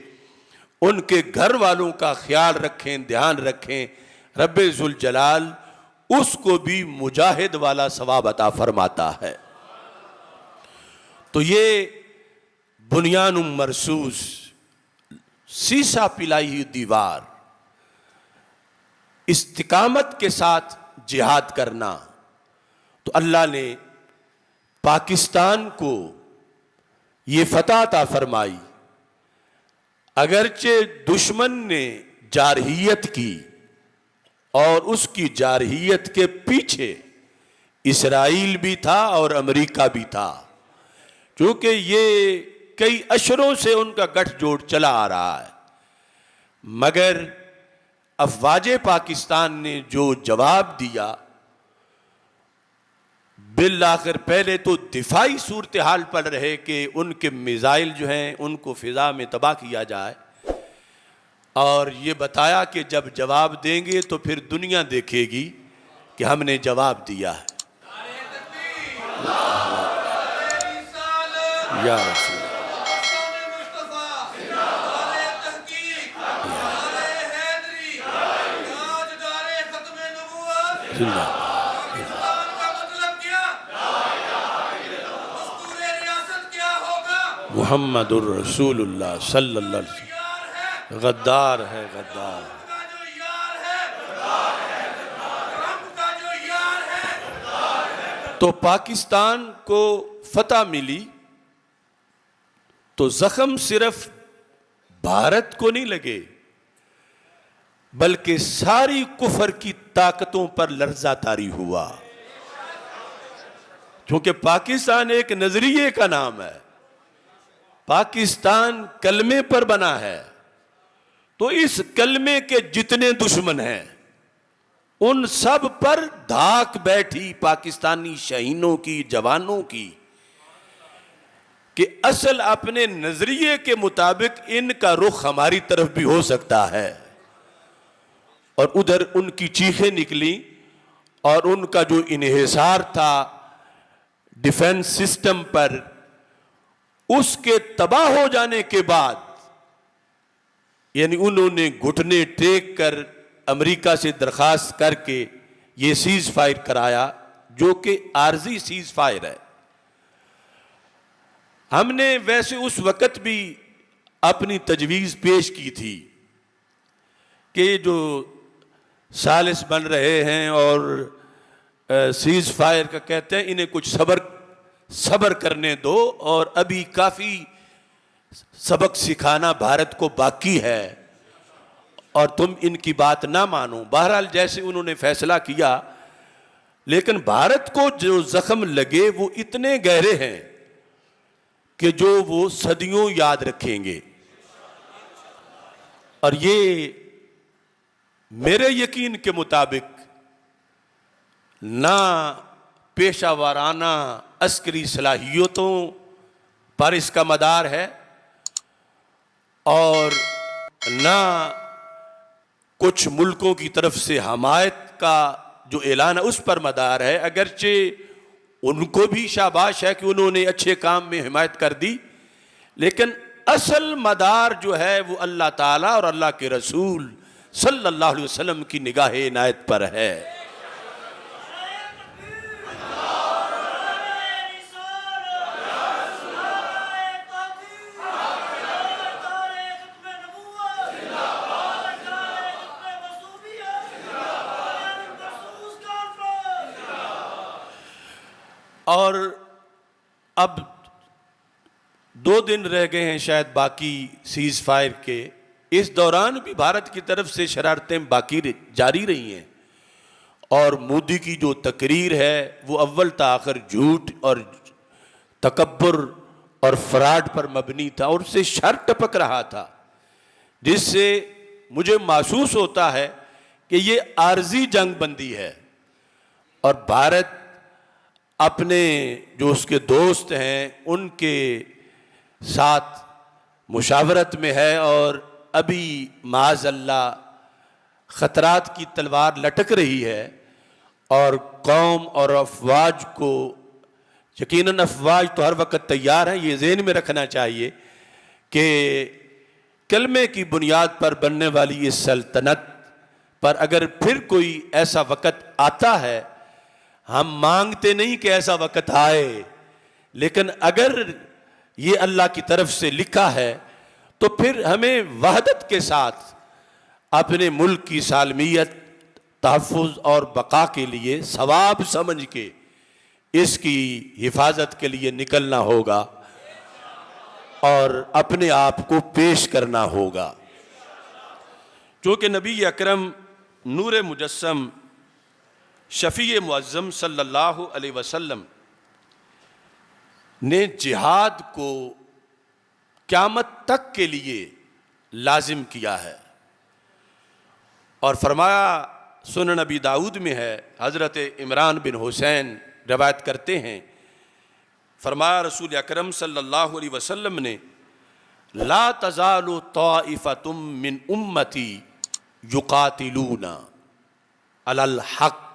ان کے گھر والوں کا خیال رکھیں، دھیان رکھیں، رب ذوالجلال اس کو بھی مجاہد والا ثواب عطا فرماتا ہے. تو یہ بنیان مرصوص، سیسا پلائی ہوئی دیوار، استقامت کے ساتھ جہاد کرنا. تو اللہ نے پاکستان کو یہ فتح عطا فرمائی. اگرچہ دشمن نے جارحیت کی، اور اس کی جارحیت کے پیچھے اسرائیل بھی تھا اور امریکہ بھی تھا، کیونکہ یہ کئی اشروں سے ان کا گٹھ جوڑ چلا آ رہا ہے. مگر افواج پاکستان نے جو جواب دیا، بالآخر پہلے تو دفاعی صورتحال پر رہے کہ ان کے میزائل جو ہیں ان کو فضا میں تباہ کیا جائے، اور یہ بتایا کہ جب جواب دیں گے تو پھر دنیا دیکھے گی کہ ہم نے جواب دیا ہے. یا رسول اللہ، محمد الرسول اللہ صلی اللہ علیہ وسلم غدار ہے، غدار. تو پاکستان کو فتح ملی تو زخم صرف بھارت کو نہیں لگے، بلکہ ساری کفر کی طاقتوں پر لرزہ طاری ہوا. کیونکہ پاکستان ایک نظریے کا نام ہے، پاکستان کلمے پر بنا ہے. تو اس کلمے کے جتنے دشمن ہیں ان سب پر دھاک بیٹھی پاکستانی شہینوں کی، جوانوں کی، کہ اصل اپنے نظریے کے مطابق ان کا رخ ہماری طرف بھی ہو سکتا ہے. اور ادھر ان کی چیخیں نکلی، اور ان کا جو انحصار تھا ڈیفنس سسٹم پر، اس کے تباہ ہو جانے کے بعد یعنی انہوں نے گھٹنے ٹیک کر امریکہ سے درخواست کر کے یہ سیز فائر کرایا، جو کہ عارضی سیز فائر ہے. ہم نے ویسے اس وقت بھی اپنی تجویز پیش کی تھی کہ جو ثالث بن رہے ہیں اور سیز فائر کا کہتے ہیں انہیں کچھ صبر کرنے دو، اور ابھی کافی سبق سکھانا بھارت کو باقی ہے، اور تم ان کی بات نہ مانو۔ بہرحال جیسے انہوں نے فیصلہ کیا، لیکن بھارت کو جو زخم لگے وہ اتنے گہرے ہیں کہ جو وہ صدیوں یاد رکھیں گے۔ اور یہ میرے یقین کے مطابق نہ پیشہ ورانہ عسکری صلاحیتوں پر اس کا مدار ہے، اور نہ کچھ ملکوں کی طرف سے حمایت کا جو اعلان ہے اس پر مدار ہے، اگرچہ ان کو بھی شاباش ہے کہ انہوں نے اچھے کام میں حمایت کر دی، لیکن اصل مدار جو ہے وہ اللہ تعالیٰ اور اللہ کے رسول صلی اللہ علیہ وسلم کی نگاہ عنایت پر ہے۔ اور اب 2 دن رہ گئے ہیں شاید باقی سیز فائر کے، اس دوران بھی بھارت کی طرف سے شرارتیں باقی جاری رہی ہیں، اور مودی کی جو تقریر ہے وہ اول تا آخر جھوٹ اور تکبر اور فراڈ پر مبنی تھا، اور اس سے شر ٹپک رہا تھا، جس سے مجھے محسوس ہوتا ہے کہ یہ عارضی جنگ بندی ہے، اور بھارت اپنے جو اس کے دوست ہیں ان کے ساتھ مشاورت میں ہے، اور ابھی معاذ اللہ خطرات کی تلوار لٹک رہی ہے، اور قوم اور افواج کو یقیناً افواج تو ہر وقت تیار ہیں، یہ ذہن میں رکھنا چاہیے کہ کلمے کی بنیاد پر بننے والی اس سلطنت پر اگر پھر کوئی ایسا وقت آتا ہے، ہم مانگتے نہیں کہ ایسا وقت آئے، لیکن اگر یہ اللہ کی طرف سے لکھا ہے تو پھر ہمیں وحدت کے ساتھ اپنے ملک کی سالمیت، تحفظ اور بقا کے لیے ثواب سمجھ کے اس کی حفاظت کے لیے نکلنا ہوگا اور اپنے آپ کو پیش کرنا ہوگا، چونکہ نبی اکرم نور مجسم شفیع معظم صلی اللہ علیہ وسلم نے جہاد کو قیامت تک کے لیے لازم کیا ہے، اور فرمایا، سنن نبی داؤد میں ہے، حضرت عمران بن حسین روایت کرتے ہیں، فرمایا رسول اکرم صلی اللہ علیہ وسلم نے، لا تزال طائفۃ من امتی یقاتلون علی الحق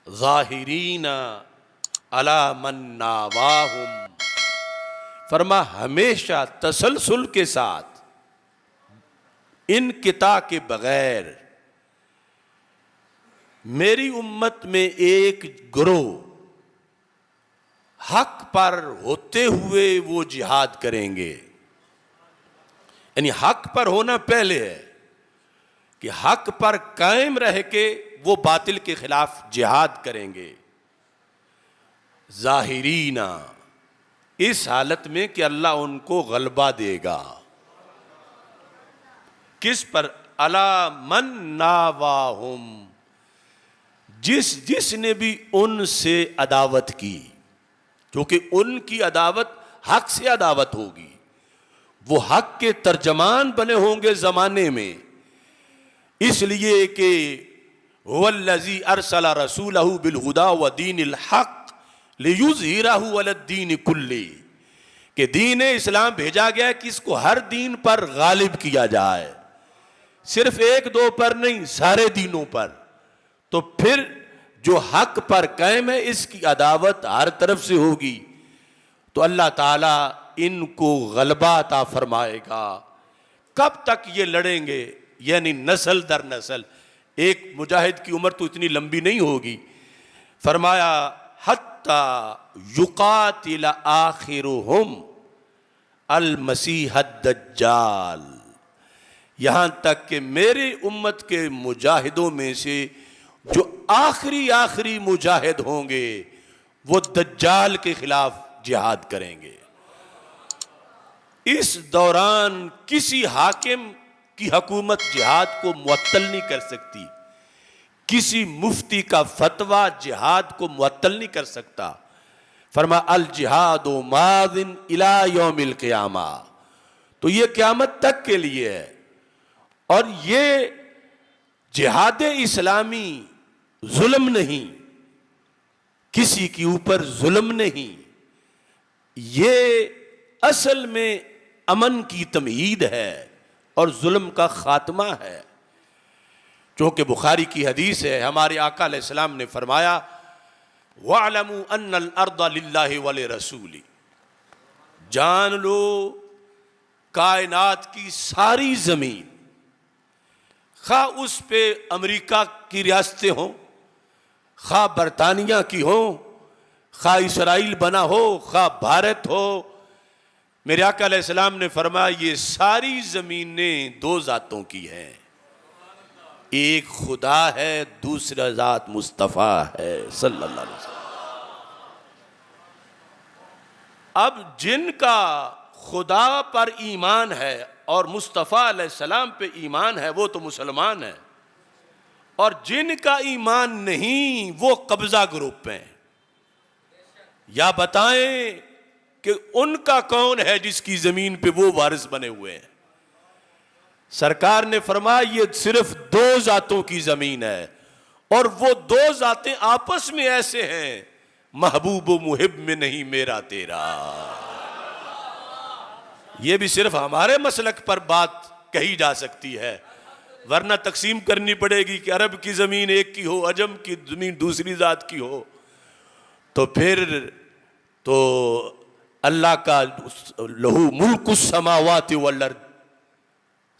ظاہرین علی من ناواہم، فرما ہمیشہ تسلسل کے ساتھ انقطاع کے بغیر میری امت میں ایک گروہ حق پر ہوتے ہوئے وہ جہاد کریں گے، یعنی حق پر ہونا پہلے ہے کہ حق پر قائم رہ کے وہ باطل کے خلاف جہاد کریں گے، ظاہرین، اس حالت میں کہ اللہ ان کو غلبہ دے گا، کس پر؟ علی من ناواہم، جس نے بھی ان سے عداوت کی، کیونکہ ان کی عداوت حق سے عداوت ہوگی، وہ حق کے ترجمان بنے ہوں گے زمانے میں، اس لیے کہ هو الذی ارسل رسولہ بالہدی ودین الحق لیظہرہ علی الدین کلہ، کہ دین اسلام بھیجا گیا ہے کہ اس کو ہر دین پر غالب کیا جائے، صرف 1-2 پر نہیں، سارے دینوں پر۔ تو پھر جو حق پر قائم ہے اس کی عداوت ہر طرف سے ہوگی، تو اللہ تعالیٰ ان کو غلبہ عطا فرمائے گا۔ کب تک یہ لڑیں گے؟ یعنی نسل در نسل، ایک مجاہد کی عمر تو اتنی لمبی نہیں ہوگی، فرمایا حتی یقاتل آخرہم المسیح الدجال، یہاں تک کہ میری امت کے مجاہدوں میں سے جو آخری مجاہد ہوں گے وہ دجال کے خلاف جہاد کریں گے۔ اس دوران کسی حاکم کی حکومت جہاد کو معطل نہیں کر سکتی، کسی مفتی کا فتویٰ جہاد کو معطل نہیں کر سکتا۔ فرما الجہاد ماض الی یوم القیامہ، تو یہ قیامت تک کے لیے ہے۔ اور یہ جہاد اسلامی ظلم نہیں، کسی کے اوپر ظلم نہیں، یہ اصل میں امن کی تمہید ہے اور ظلم کا خاتمہ ہے۔ چونکہ بخاری کی حدیث ہے، ہمارے آقا علیہ السلام نے فرمایا وَاعْلَمُوا أَنَّ الْأَرْضَ لِلَّهِ وَلِرَسُولِهِ، جان لو کائنات کی ساری زمین، خواہ اس پہ امریکہ کی ریاستیں ہوں، خواہ برطانیہ کی ہوں، خواہ اسرائیل بنا ہو، خواہ بھارت ہو، میرے آقا علیہ السلام نے فرمایا یہ ساری زمینیں دو ذاتوں کی ہیں، ایک خدا ہے، دوسرا ذات مصطفیٰ ہے صلی اللہ علیہ وسلم۔ اب جن کا خدا پر ایمان ہے اور مصطفیٰ علیہ السلام پہ ایمان ہے وہ تو مسلمان ہیں، اور جن کا ایمان نہیں وہ قبضہ گروپ ہیں۔ یا بتائیں کہ ان کا کون ہے جس کی زمین پہ وہ وارث بنے ہوئے ہیں؟ سرکار نے فرمایا یہ صرف دو ذاتوں کی زمین ہے، اور وہ دو ذاتیں آپس میں ایسے ہیں، محبوب و محب میں نہیں میرا تیرا۔ یہ بھی صرف ہمارے مسلک پر بات کہی جا سکتی ہے، ورنہ تقسیم کرنی پڑے گی کہ عرب کی زمین ایک کی ہو، عجم کی زمین دوسری ذات کی ہو، تو پھر تو اللہ کا لہو ملک السماوات والارض،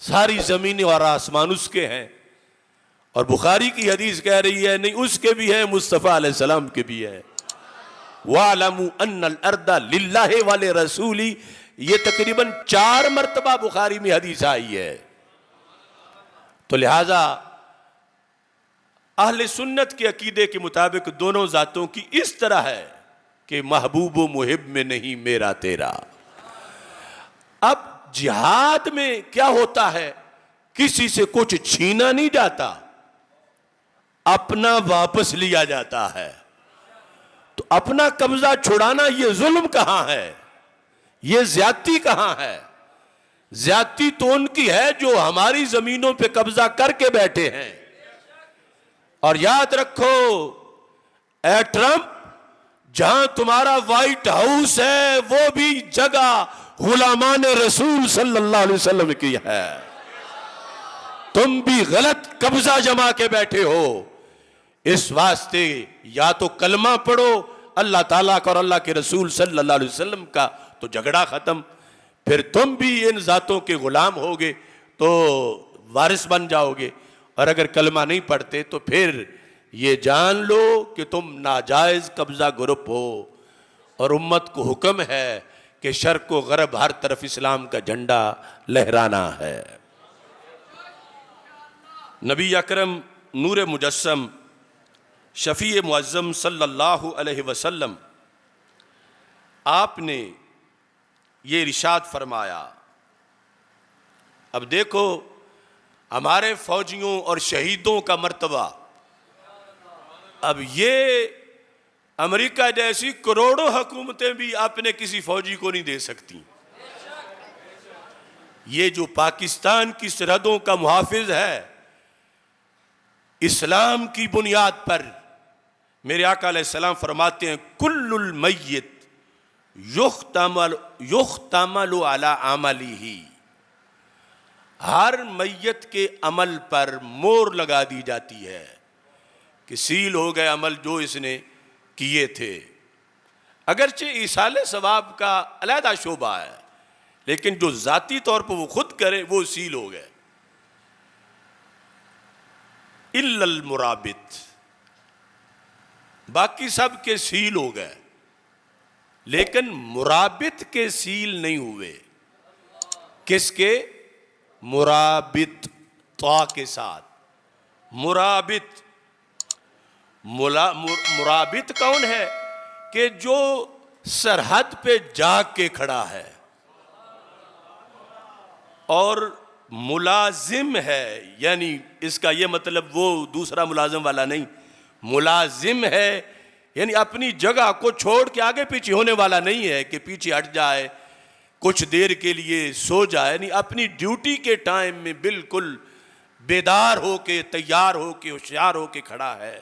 ساری زمینیں اور آسمان اس کے ہیں۔ اور بخاری کی حدیث کہہ رہی ہے نہیں اس کے بھی ہیں، مصطفیٰ علیہ السلام کے بھی ہے۔ وَاعْلَمُوا أَنَّ الْأَرْضَ لِلَّهِ وَلِرَسُولِهِ، یہ تقریباً 4 مرتبہ بخاری میں حدیث آئی ہے۔ تو لہٰذا اہل سنت کے عقیدے کے مطابق دونوں ذاتوں کی اس طرح ہے کہ محبوب و محب میں نہیں میرا تیرا۔ اب جہاد میں کیا ہوتا ہے، کسی سے کچھ چھینا نہیں جاتا، اپنا واپس لیا جاتا ہے۔ تو اپنا قبضہ چھڑانا یہ ظلم کہاں ہے، یہ زیادتی کہاں ہے؟ زیادتی تو ان کی ہے جو ہماری زمینوں پہ قبضہ کر کے بیٹھے ہیں۔ اور یاد رکھو اے ٹرمپ، جہاں تمہارا وائٹ ہاؤس ہے وہ بھی جگہ غلامان رسول صلی اللہ علیہ وسلم کی ہے، تم بھی غلط قبضہ جما کے بیٹھے ہو۔ اس واسطے یا تو کلمہ پڑھو اللہ تعالیٰ کا اور اللہ کے رسول صلی اللہ علیہ وسلم کا، تو جھگڑا ختم، پھر تم بھی ان ذاتوں کے غلام ہوگے تو وارث بن جاؤ گے، اور اگر کلمہ نہیں پڑھتے تو پھر یہ جان لو کہ تم ناجائز قبضہ گروپ ہو۔ اور امت کو حکم ہے کہ شرق و غرب ہر طرف اسلام کا جھنڈا لہرانا ہے۔ نبی اکرم نور مجسم شفیع معظم صلی اللہ علیہ وسلم آپ نے یہ ارشاد فرمایا، اب دیکھو ہمارے فوجیوں اور شہیدوں کا مرتبہ، اب یہ امریکہ جیسی کروڑوں حکومتیں بھی اپنے کسی فوجی کو نہیں دے سکتی۔ یہ جو پاکستان کی سرحدوں کا محافظ ہے، اسلام کی بنیاد پر میرے آقا علیہ السلام فرماتے ہیں کل المیت یختمل علی عملہ، ہر میت کے عمل پر مور لگا دی جاتی ہے کہ سیل ہو گئے عمل جو اس نے کیے تھے۔ اگرچہ ایصال ثواب کا علیحدہ شعبہ ہے، لیکن جو ذاتی طور پر وہ خود کرے وہ سیل ہو گئے۔ الا المرابط، باقی سب کے سیل ہو گئے، لیکن مرابط کے سیل نہیں ہوئے۔ کس کے؟ مرابط، طا کے ساتھ، مرابط۔ مرابط کون ہے؟ کہ جو سرحد پہ جاگ کے کھڑا ہے. اور ملازم ہے، یعنی اس کا یہ مطلب وہ دوسرا ملازم والا نہیں، ملازم ہے یعنی اپنی جگہ کو چھوڑ کے آگے پیچھے ہونے والا نہیں ہے کہ پیچھے ہٹ جائے، کچھ دیر کے لیے سو جائے. یعنی اپنی ڈیوٹی کے ٹائم میں بالکل بیدار ہو کے، تیار ہو کے، ہوشیار ہو کے کھڑا ہے.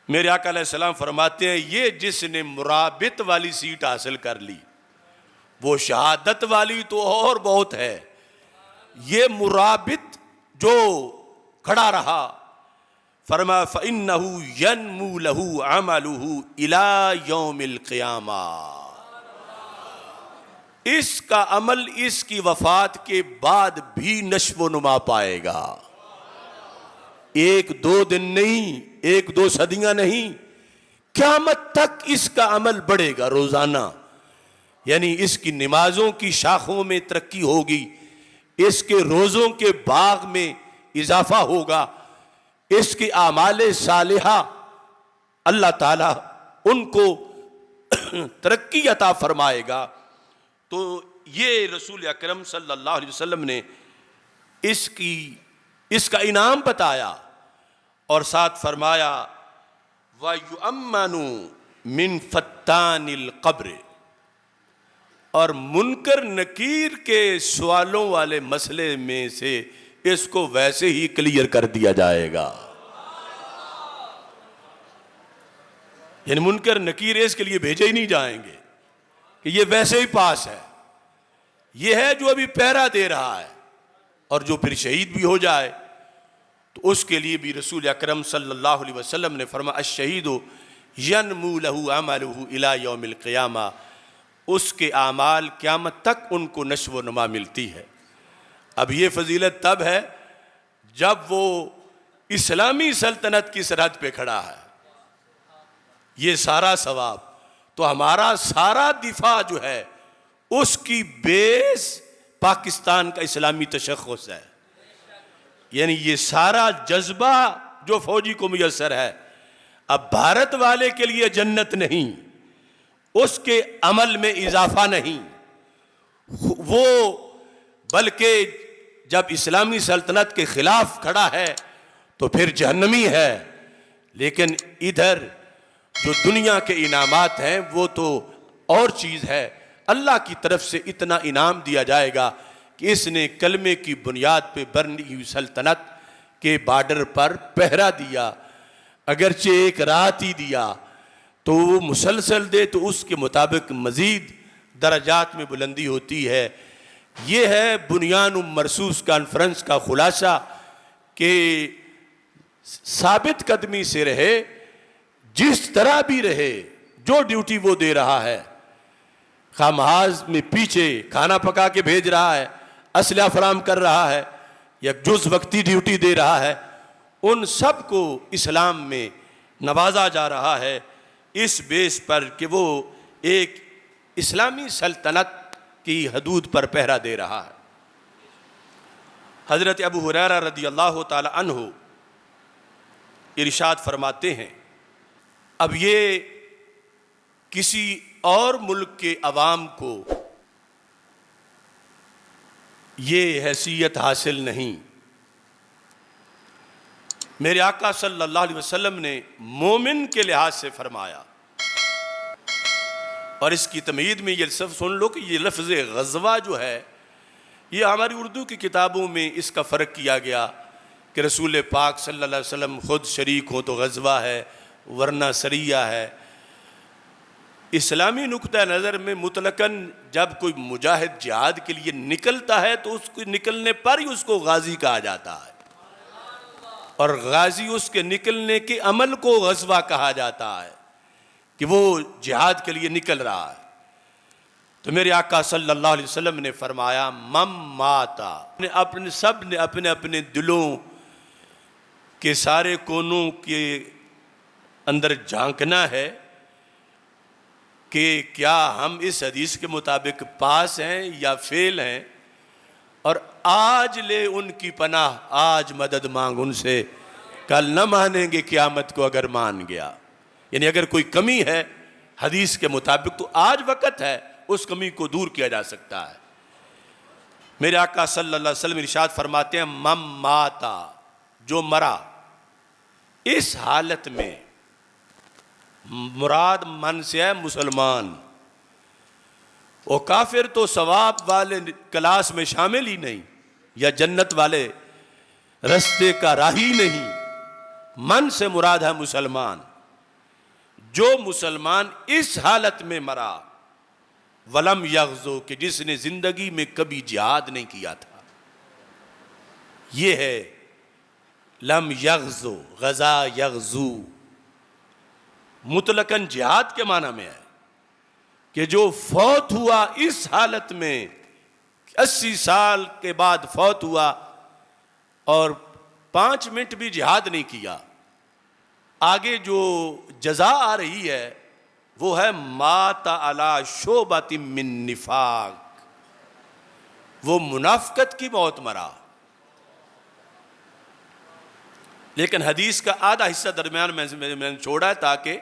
میرے آقا علیہ السلام فرماتے ہیں یہ جس نے مرابط والی سیٹ حاصل کر لی، وہ شہادت والی تو اور بہت ہے. یہ مرابط جو کھڑا رہا، فرمایا فَإِنَّهُ يَنْمُو لَهُ عَمَلُهُ إِلَى يَوْمِ الْقِيَامَةِ. اس کا عمل اس کی وفات کے بعد بھی نشو و نما پائے گا. ایک دو دن نہیں، ایک دو صدیاں نہیں، قیامت تک اس کا عمل بڑھے گا روزانہ. یعنی اس کی نمازوں کی شاخوں میں ترقی ہوگی، اس کے روزوں کے باغ میں اضافہ ہوگا، اس کے اعمال صالحہ اللہ تعالیٰ ان کو ترقی عطا فرمائے گا. تو یہ رسول اکرم صلی اللہ علیہ وسلم نے اس کا انعام بتایا اور ساتھ فرمایا وَيُؤَمَّنُ مِن فَتَّانِ الْقَبْرِ. اور منکر نکیر کے سوالوں والے مسئلے میں سے اس کو ویسے ہی کلیئر کر دیا جائے گا. یعنی منکر نکیر اس کے لیے بھیجے ہی نہیں جائیں گے کہ یہ ویسے ہی پاس ہے. یہ ہے جو ابھی پہرا دے رہا ہے، اور جو پھر شہید بھی ہو جائے تو اس کے لیے بھی رسول اکرم صلی اللہ علیہ وسلم نے فرمایا الشہید ینمو لہ عملہ الی یوم القیامہ. اس کے اعمال قیامت تک ان کو نشو و نما ملتی ہے. اب یہ فضیلت تب ہے جب وہ اسلامی سلطنت کی سرحد پہ کھڑا ہے. یہ سارا ثواب تو ہمارا سارا دفاع جو ہے اس کی بیس پاکستان کا اسلامی تشخص ہے. یعنی یہ سارا جذبہ جو فوجی کو میسر ہے، اب بھارت والے کے لیے جنت نہیں، اس کے عمل میں اضافہ نہیں، وہ بلکہ جب اسلامی سلطنت کے خلاف کھڑا ہے تو پھر جہنمی ہے. لیکن ادھر جو دنیا کے انعامات ہیں وہ تو اور چیز ہے. اللہ کی طرف سے اتنا انعام دیا جائے گا کہ اس نے کلمے کی بنیاد پہ بنی ہوئی سلطنت کے بارڈر پر پہرا دیا. اگرچہ ایک رات ہی دیا تو وہ مسلسل دے تو اس کے مطابق مزید درجات میں بلندی ہوتی ہے. یہ ہے بنیان مرصوص کانفرنس کا خلاصہ کہ ثابت قدمی سے رہے، جس طرح بھی رہے، جو ڈیوٹی وہ دے رہا ہے، خواہ محاذ میں پیچھے کھانا پکا کے بھیج رہا ہے، اسلحہ فراہم کر رہا ہے، یا جز وقتی ڈیوٹی دے رہا ہے، ان سب کو اسلام میں نوازا جا رہا ہے اس بیس پر کہ وہ ایک اسلامی سلطنت کی حدود پر پہرا دے رہا ہے. حضرت ابو ہریرہ رضی اللہ تعالی عنہ ارشاد فرماتے ہیں، اب یہ کسی اور ملک کے عوام کو یہ حیثیت حاصل نہیں. میرے آقا صلی اللہ علیہ وسلم نے مومن کے لحاظ سے فرمایا، اور اس کی تمہید میں یہ لفظ سن لو کہ یہ لفظ غزوہ جو ہے یہ ہماری اردو کی کتابوں میں اس کا فرق کیا گیا کہ رسول پاک صلی اللہ علیہ وسلم خود شریک ہو تو غزوہ ہے ورنہ سریہ ہے. اسلامی نقطہ نظر میں مطلقاً جب کوئی مجاہد جہاد کے لیے نکلتا ہے تو اس کو نکلنے پر ہی اس کو غازی کہا جاتا ہے، اور غازی اس کے نکلنے کے عمل کو غزوہ کہا جاتا ہے کہ وہ جہاد کے لیے نکل رہا ہے. تو میرے آقا صلی اللہ علیہ وسلم نے فرمایا مم ماتا، اپنے سب نے اپنے اپنے دلوں کے سارے کونوں کے اندر جھانکنا ہے کہ کیا ہم اس حدیث کے مطابق پاس ہیں یا فیل ہیں، اور آج لے ان کی پناہ، آج مدد مانگ ان سے کل نہ مانیں گے قیامت کو اگر مان گیا. یعنی اگر کوئی کمی ہے حدیث کے مطابق تو آج وقت ہے اس کمی کو دور کیا جا سکتا ہے. میرے آقا صلی اللہ علیہ وسلم ارشاد فرماتے ہیں من ماتا، جو مرا اس حالت میں، مراد من سے ہے مسلمان، وہ کافر تو ثواب والے کلاس میں شامل ہی نہیں یا جنت والے رستے کا راہی نہیں. من سے مراد ہے مسلمان. جو مسلمان اس حالت میں مرا، ولم یغزو، کہ جس نے زندگی میں کبھی جہاد نہیں کیا تھا. یہ ہے لم یغزو، غزا یغزو مطلقاً جہاد کے معنی میں ہے کہ جو فوت ہوا اس حالت میں، 80 سال کے بعد فوت ہوا اور 5 منٹ بھی جہاد نہیں کیا. آگے جو جزا آ رہی ہے وہ ہے مات علی شعبۃ من نفاق، وہ منافقت کی موت مرا. لیکن حدیث کا آدھا حصہ درمیان میں نے چھوڑا ہے تاکہ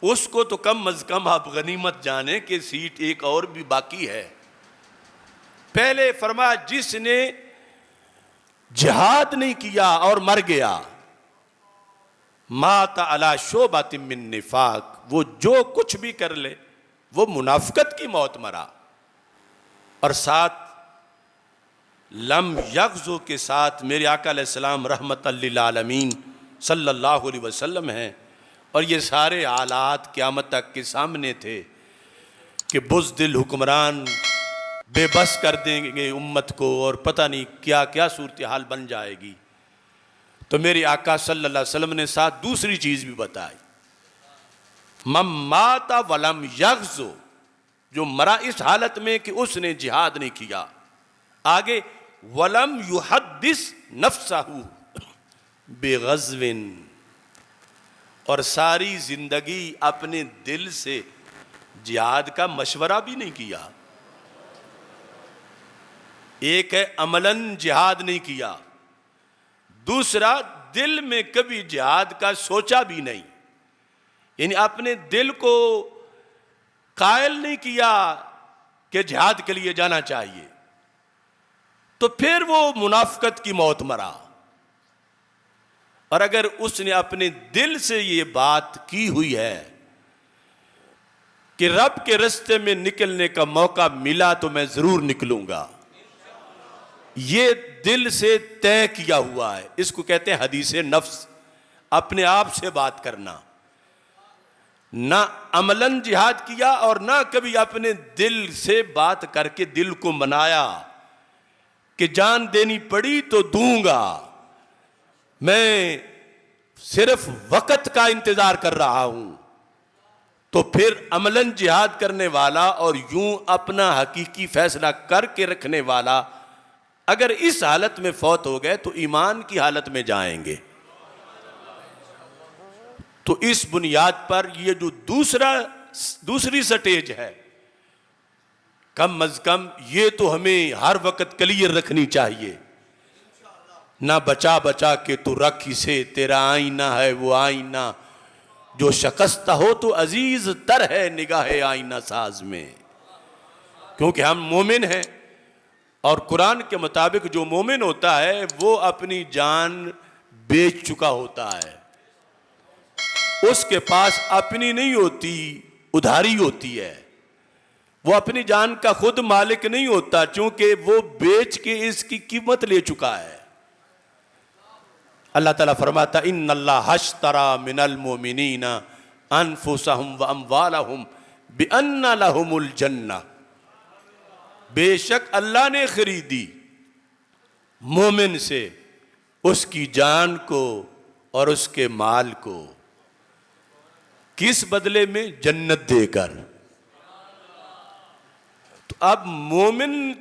اس کو تو کم از کم آپ غنیمت جانیں کہ سیٹ ایک اور بھی باقی ہے. پہلے فرمایا جس نے جہاد نہیں کیا اور مر گیا، مات علی شعبۃ من نفاق، وہ جو کچھ بھی کر لے وہ منافقت کی موت مرا. اور ساتھ لم یغزو کے ساتھ میرے آقا علیہ السلام رحمت للعالمین صلی اللہ علیہ وسلم ہیں، اور یہ سارے حالات قیامت تک کے سامنے تھے کہ بزدل حکمران بے بس کر دیں گے امت کو اور پتہ نہیں کیا کیا صورتحال بن جائے گی. تو میرے آقا صلی اللہ علیہ وسلم نے ساتھ دوسری چیز بھی بتائی، من مات ولم یغزو، جو مرا اس حالت میں کہ اس نے جہاد نہیں کیا. آگے ولم یحدث نفسہ بغزو، اور ساری زندگی اپنے دل سے جہاد کا مشورہ بھی نہیں کیا. ایک ہے عملاً جہاد نہیں کیا، دوسرا دل میں کبھی جہاد کا سوچا بھی نہیں. یعنی اپنے دل کو قائل نہیں کیا کہ جہاد کے لیے جانا چاہیے، تو پھر وہ منافقت کی موت مرا. اور اگر اس نے اپنے دل سے یہ بات کی ہوئی ہے کہ رب کے رستے میں نکلنے کا موقع ملا تو میں ضرور نکلوں گا، یہ دل سے طے کیا ہوا ہے، اس کو کہتے ہیں حدیث نفس، اپنے آپ سے بات کرنا. نہ عملاً جہاد کیا اور نہ کبھی اپنے دل سے بات کر کے دل کو منایا کہ جان دینی پڑی تو دوں گا، میں صرف وقت کا انتظار کر رہا ہوں. تو پھر عملاً جہاد کرنے والا اور یوں اپنا حقیقی فیصلہ کر کے رکھنے والا اگر اس حالت میں فوت ہو گئے تو ایمان کی حالت میں جائیں گے. تو اس بنیاد پر یہ جو دوسری سٹیج ہے، کم از کم یہ تو ہمیں ہر وقت کلیئر رکھنی چاہیے. نہ بچا بچا کے تو رکھ اسے، تیرا آئینہ ہے وہ آئینہ جو شکستہ ہو تو عزیز تر ہے نگاہ آئینہ ساز میں. کیونکہ ہم مومن ہیں اور قرآن کے مطابق جو مومن ہوتا ہے وہ اپنی جان بیچ چکا ہوتا ہے، اس کے پاس اپنی نہیں ہوتی، ادھاری ہوتی ہے. وہ اپنی جان کا خود مالک نہیں ہوتا چونکہ وہ بیچ کے اس کی قیمت لے چکا ہے. اللہ تعالیٰ فرماتا ان اللہ اشتری من المؤمنین انفسہم واموالہم بان لہم الجنہ، بے شک اللہ نے خریدی مومن سے اس کی جان کو اور اس کے مال کو، کس بدلے میں؟ جنت دے کر. تو اب مومن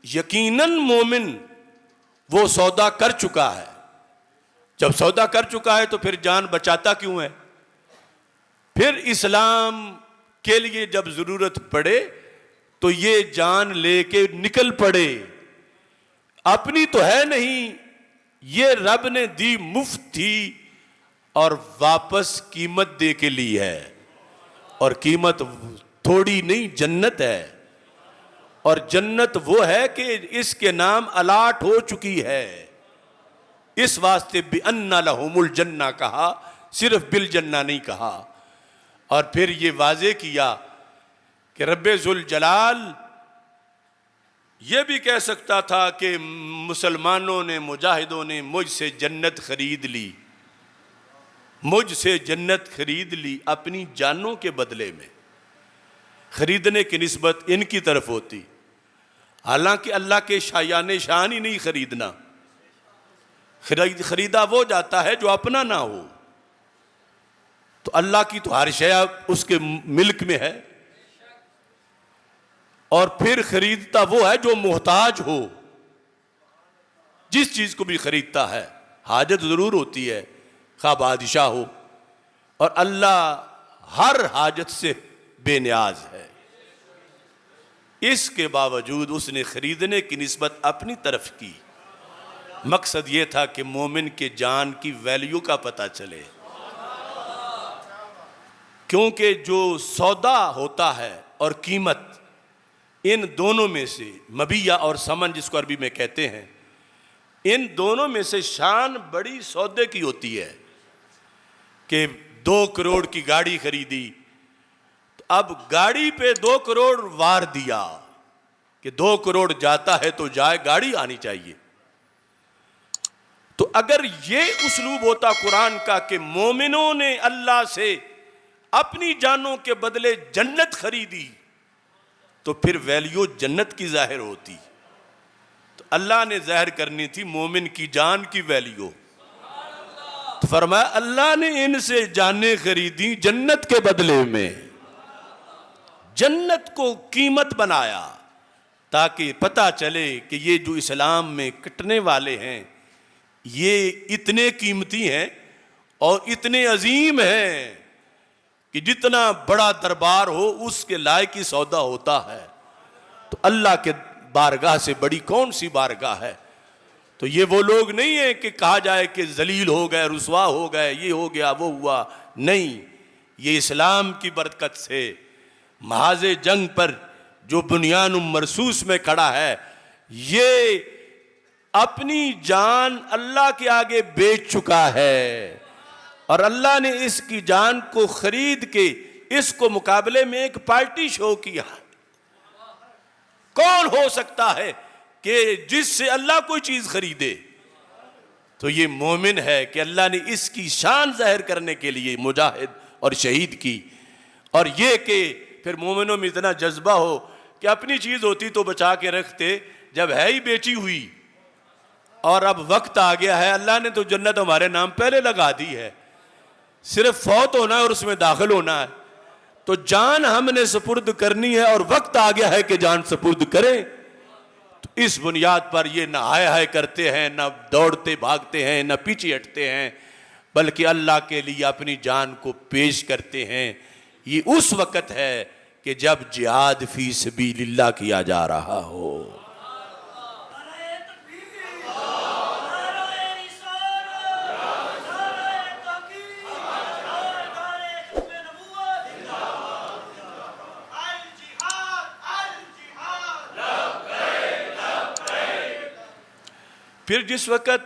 یقیناً مومن وہ سودا کر چکا ہے. جب سودا کر چکا ہے تو پھر جان بچاتا کیوں ہے؟ پھر اسلام کے لیے جب ضرورت پڑے تو یہ جان لے کے نکل پڑے. اپنی تو ہے نہیں، یہ رب نے دی مفت تھی اور واپس قیمت دے کے لی ہے، اور قیمت تھوڑی نہیں، جنت ہے، اور جنت وہ ہے کہ اس کے نام الاٹ ہو چکی ہے، اس واسطے بِأَنَّ لَهُمُ الْجَنَّةَ کہا، صرف بالجنہ نہیں کہا۔ اور پھر یہ واضح کیا کہ رب ذوالجلال یہ بھی کہہ سکتا تھا کہ مسلمانوں نے، مجاہدوں نے مجھ سے جنت خرید لی، مجھ سے جنت خرید لی اپنی جانوں کے بدلے میں، خریدنے کی نسبت ان کی طرف ہوتی، حالانکہ اللہ کے شایان شان ہی نہیں خریدنا، خریدا وہ جاتا ہے جو اپنا نہ ہو، تو اللہ کی تو ہر شے اس کے ملک میں ہے، اور پھر خریدتا وہ ہے جو محتاج ہو، جس چیز کو بھی خریدتا ہے حاجت ضرور ہوتی ہے، خواہ بادشاہ ہو، اور اللہ ہر حاجت سے بے نیاز ہے، اس کے باوجود اس نے خریدنے کی نسبت اپنی طرف کی۔ مقصد یہ تھا کہ مومن کے جان کی ویلیو کا پتہ چلے، کیونکہ جو سودا ہوتا ہے اور قیمت، ان دونوں میں سے مبیہ اور ثمن جس کو عربی میں کہتے ہیں، ان دونوں میں سے شان بڑی سودے کی ہوتی ہے کہ 2 کروڑ کی گاڑی خریدی، تو اب گاڑی پہ 2 کروڑ وار دیا کہ 2 کروڑ جاتا ہے تو جائے، گاڑی آنی چاہیے۔ تو اگر یہ اسلوب ہوتا قرآن کا کہ مومنوں نے اللہ سے اپنی جانوں کے بدلے جنت خریدی، تو پھر ویلیو جنت کی ظاہر ہوتی، تو اللہ نے ظاہر کرنی تھی مومن کی جان کی ویلیو، تو فرمایا اللہ نے ان سے جانیں خریدی جنت کے بدلے میں، جنت کو قیمت بنایا تاکہ پتہ چلے کہ یہ جو اسلام میں کٹنے والے ہیں یہ اتنے قیمتی ہیں اور اتنے عظیم ہیں کہ جتنا بڑا دربار ہو اس کے لائق ہی سودا ہوتا ہے، تو اللہ کے بارگاہ سے بڑی کون سی بارگاہ ہے؟ تو یہ وہ لوگ نہیں ہیں کہ کہا جائے کہ ذلیل ہو گئے، رسوا ہو گئے، یہ ہو گیا وہ ہوا، نہیں، یہ اسلام کی برکت سے محاذ جنگ پر جو بنیان مرصوص میں کھڑا ہے، یہ اپنی جان اللہ کے آگے بیچ چکا ہے، اور اللہ نے اس کی جان کو خرید کے اس کو مقابلے میں ایک پارٹی شو کیا۔ کون ہو سکتا ہے کہ جس سے اللہ کوئی چیز خریدے؟ تو یہ مومن ہے کہ اللہ نے اس کی شان ظاہر کرنے کے لیے مجاہد اور شہید کی، اور یہ کہ پھر مومنوں میں اتنا جذبہ ہو کہ اپنی چیز ہوتی تو بچا کے رکھتے، جب ہے ہی بیچی ہوئی اور اب وقت آ گیا ہے، اللہ نے تو جنت ہمارے نام پہلے لگا دی ہے، صرف فوت ہونا ہے اور اس میں داخل ہونا ہے، تو جان ہم نے سپرد کرنی ہے اور وقت آ گیا ہے کہ جان سپرد کریں، تو اس بنیاد پر یہ نہ ہائے ہائے کرتے ہیں، نہ دوڑتے بھاگتے ہیں، نہ پیچھے ہٹتے ہیں، بلکہ اللہ کے لیے اپنی جان کو پیش کرتے ہیں۔ یہ اس وقت ہے کہ جب جہاد فی سبیل اللہ کیا جا رہا ہو۔ پھر جس وقت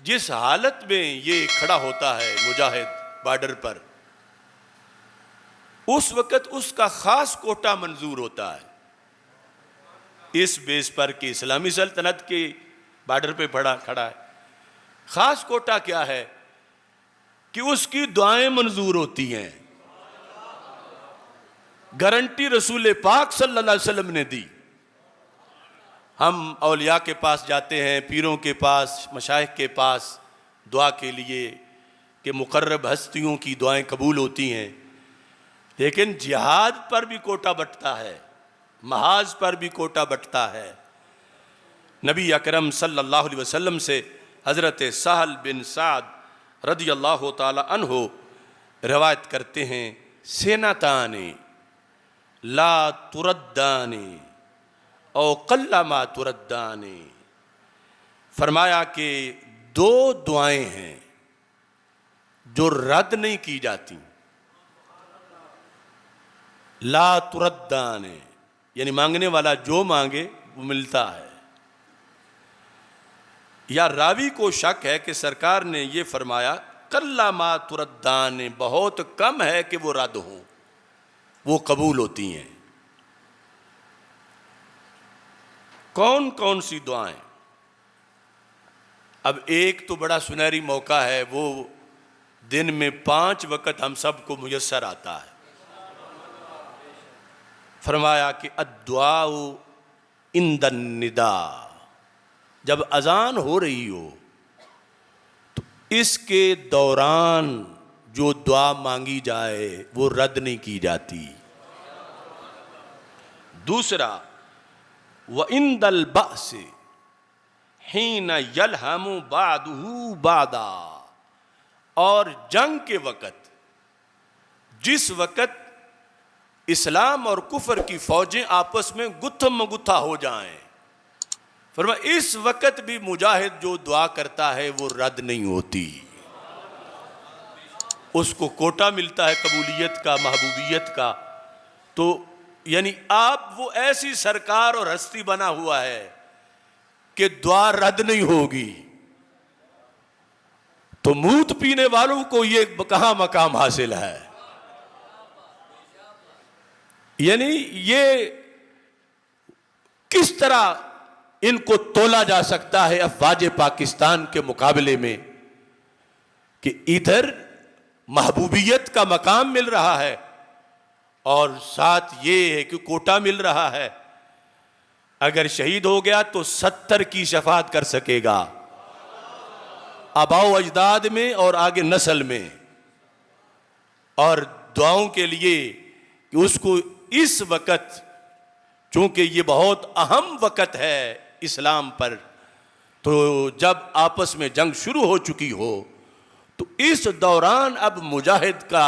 جس حالت میں یہ کھڑا ہوتا ہے مجاہد بارڈر پر، اس وقت اس کا خاص کوٹا منظور ہوتا ہے، اس بیس پر کہ اسلامی سلطنت کے بارڈر پہ کھڑا ہے۔ خاص کوٹا کیا ہے کہ اس کی دعائیں منظور ہوتی ہیں، گارنٹی رسول پاک صلی اللہ علیہ وسلم نے دی۔ ہم اولیاء کے پاس جاتے ہیں، پیروں کے پاس، مشائخ کے پاس دعا کے لیے کہ مقرب ہستیوں کی دعائیں قبول ہوتی ہیں، لیکن جہاد پر بھی کوٹا بٹتا ہے، محاذ پر بھی کوٹا بٹتا ہے۔ نبی اکرم صلی اللہ علیہ وسلم سے حضرت سہل بن سعد رضی اللہ تعالی عنہ روایت کرتے ہیں، سینتان لا تردان او قل ما تردان، فرمایا کہ دو دعائیں ہیں جو رد نہیں کی جاتی. لا تردان، یعنی مانگنے والا جو مانگے وہ ملتا ہے. یا راوی کو شک ہے کہ سرکار نے یہ فرمایا کلا ما تردان، بہت کم ہے کہ وہ رد ہوں، وہ قبول ہوتی ہیں. کون کون سی دعائیں؟ اب ایک تو بڑا سنہری موقع ہے، وہ دن میں 5 وقت ہم سب کو میسر آتا ہے. فرمایا کہ الدعاء عند النداء، جب اذان ہو رہی ہو تو اس کے دوران جو دعا مانگی جائے وہ رد نہیں کی جاتی. دوسرا وعند البأس حین یلہم بعدہ بعدا، اور جنگ کے وقت، جس وقت اسلام اور کفر کی فوجیں آپس میں گتھم گتھا ہو جائیں، فرمایا اس وقت بھی مجاہد جو دعا کرتا ہے وہ رد نہیں ہوتی، اس کو کوٹا ملتا ہے قبولیت کا، محبوبیت کا. تو یعنی آپ وہ ایسی سرکار اور ہستی بنا ہوا ہے کہ دعا رد نہیں ہوگی. تو موت پینے والوں کو یہ کہاں مقام حاصل ہے؟ یعنی یہ کس طرح ان کو تولا جا سکتا ہے افواج پاکستان کے مقابلے میں کہ ادھر محبوبیت کا مقام مل رہا ہے اور ساتھ یہ ہے کہ کوٹا مل رہا ہے. اگر شہید ہو گیا تو 70 کی شفاعت کر سکے گا آباء و اجداد میں اور آگے نسل میں. اور دعاؤں کے لیے کہ اس کو اس وقت، چونکہ یہ بہت اہم وقت ہے اسلام پر، تو جب آپس میں جنگ شروع ہو چکی ہو تو اس دوران اب مجاہد کا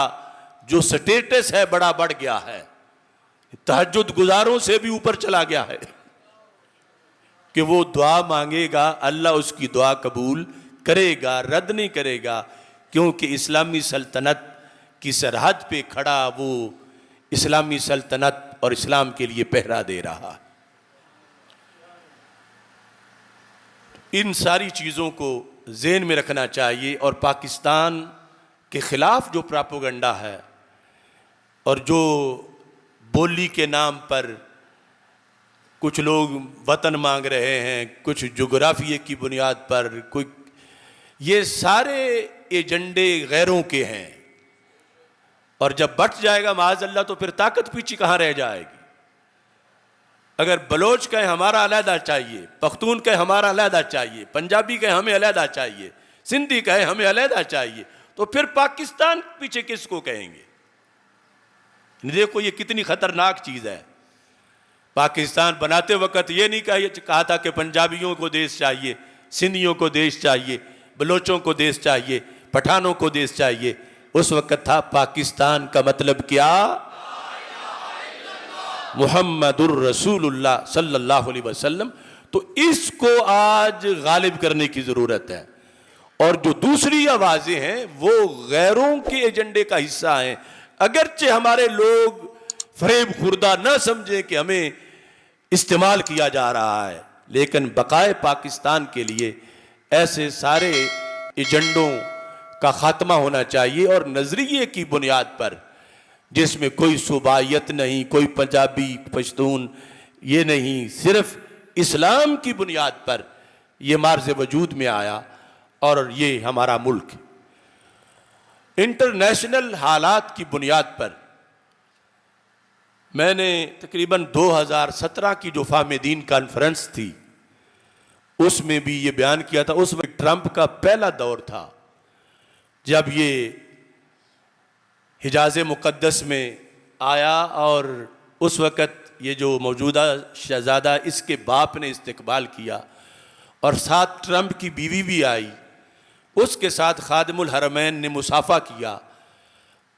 جو سٹیٹس ہے بڑا بڑھ گیا ہے، تہجد گزاروں سے بھی اوپر چلا گیا ہے کہ وہ دعا مانگے گا اللہ اس کی دعا قبول کرے گا، رد نہیں کرے گا، کیونکہ اسلامی سلطنت کی سرحد پہ کھڑا وہ اسلامی سلطنت اور اسلام کے لیے پہرا دے رہا. ان ساری چیزوں کو ذہن میں رکھنا چاہیے. اور پاکستان کے خلاف جو پراپوگنڈا ہے اور جو بولی کے نام پر کچھ لوگ وطن مانگ رہے ہیں، کچھ جغرافیے کی بنیاد پر، کوئی، یہ سارے ایجنڈے غیروں کے ہیں. اور جب بٹ جائے گا معاذ اللہ تو پھر طاقت پیچھے کہاں رہ جائے گی. اگر بلوچ کہے ہمارا علیحدہ چاہیے، پختون کہے ہمارا علیحدہ چاہیے، پنجابی کہے ہمیں علیحدہ چاہیے، سندھی کہے ہمیں علیحدہ چاہیے، تو پھر پاکستان پیچھے کس کو کہیں گے؟ دیکھو یہ کتنی خطرناک چیز ہے. پاکستان بناتے وقت یہ نہیں کہا تھا کہ پنجابیوں کو دیش چاہیے، سندھیوں کو دیش چاہیے، بلوچوں کو دیش چاہیے، پٹھانوں کو دیش چاہیے. اس وقت تھا پاکستان کا مطلب کیا؟ محمد الرسول اللہ صلی اللہ علیہ وسلم. تو اس کو آج غالب کرنے کی ضرورت ہے. اور جو دوسری آوازیں ہیں وہ غیروں کے ایجنڈے کا حصہ ہیں. اگرچہ ہمارے لوگ فریب خوردہ نہ سمجھیں کہ ہمیں استعمال کیا جا رہا ہے، لیکن بقائے پاکستان کے لیے ایسے سارے ایجنڈوں کا خاتمہ ہونا چاہیے. اور نظریے کی بنیاد پر، جس میں کوئی صوبائیت نہیں، کوئی پنجابی پشتون، یہ نہیں، صرف اسلام کی بنیاد پر یہ مارز وجود میں آیا اور یہ ہمارا ملک. انٹرنیشنل حالات کی بنیاد پر میں نے تقریباً 2017 کی جو فامدین کانفرنس تھی اس میں بھی یہ بیان کیا تھا. اس وقت ٹرمپ کا پہلا دور تھا جب یہ حجاز مقدس میں آیا، اور اس وقت یہ جو موجودہ شہزادہ اس کے باپ نے استقبال کیا، اور ساتھ ٹرمپ کی بیوی بھی آئی، اس کے ساتھ خادم الحرمین نے مصافحہ کیا.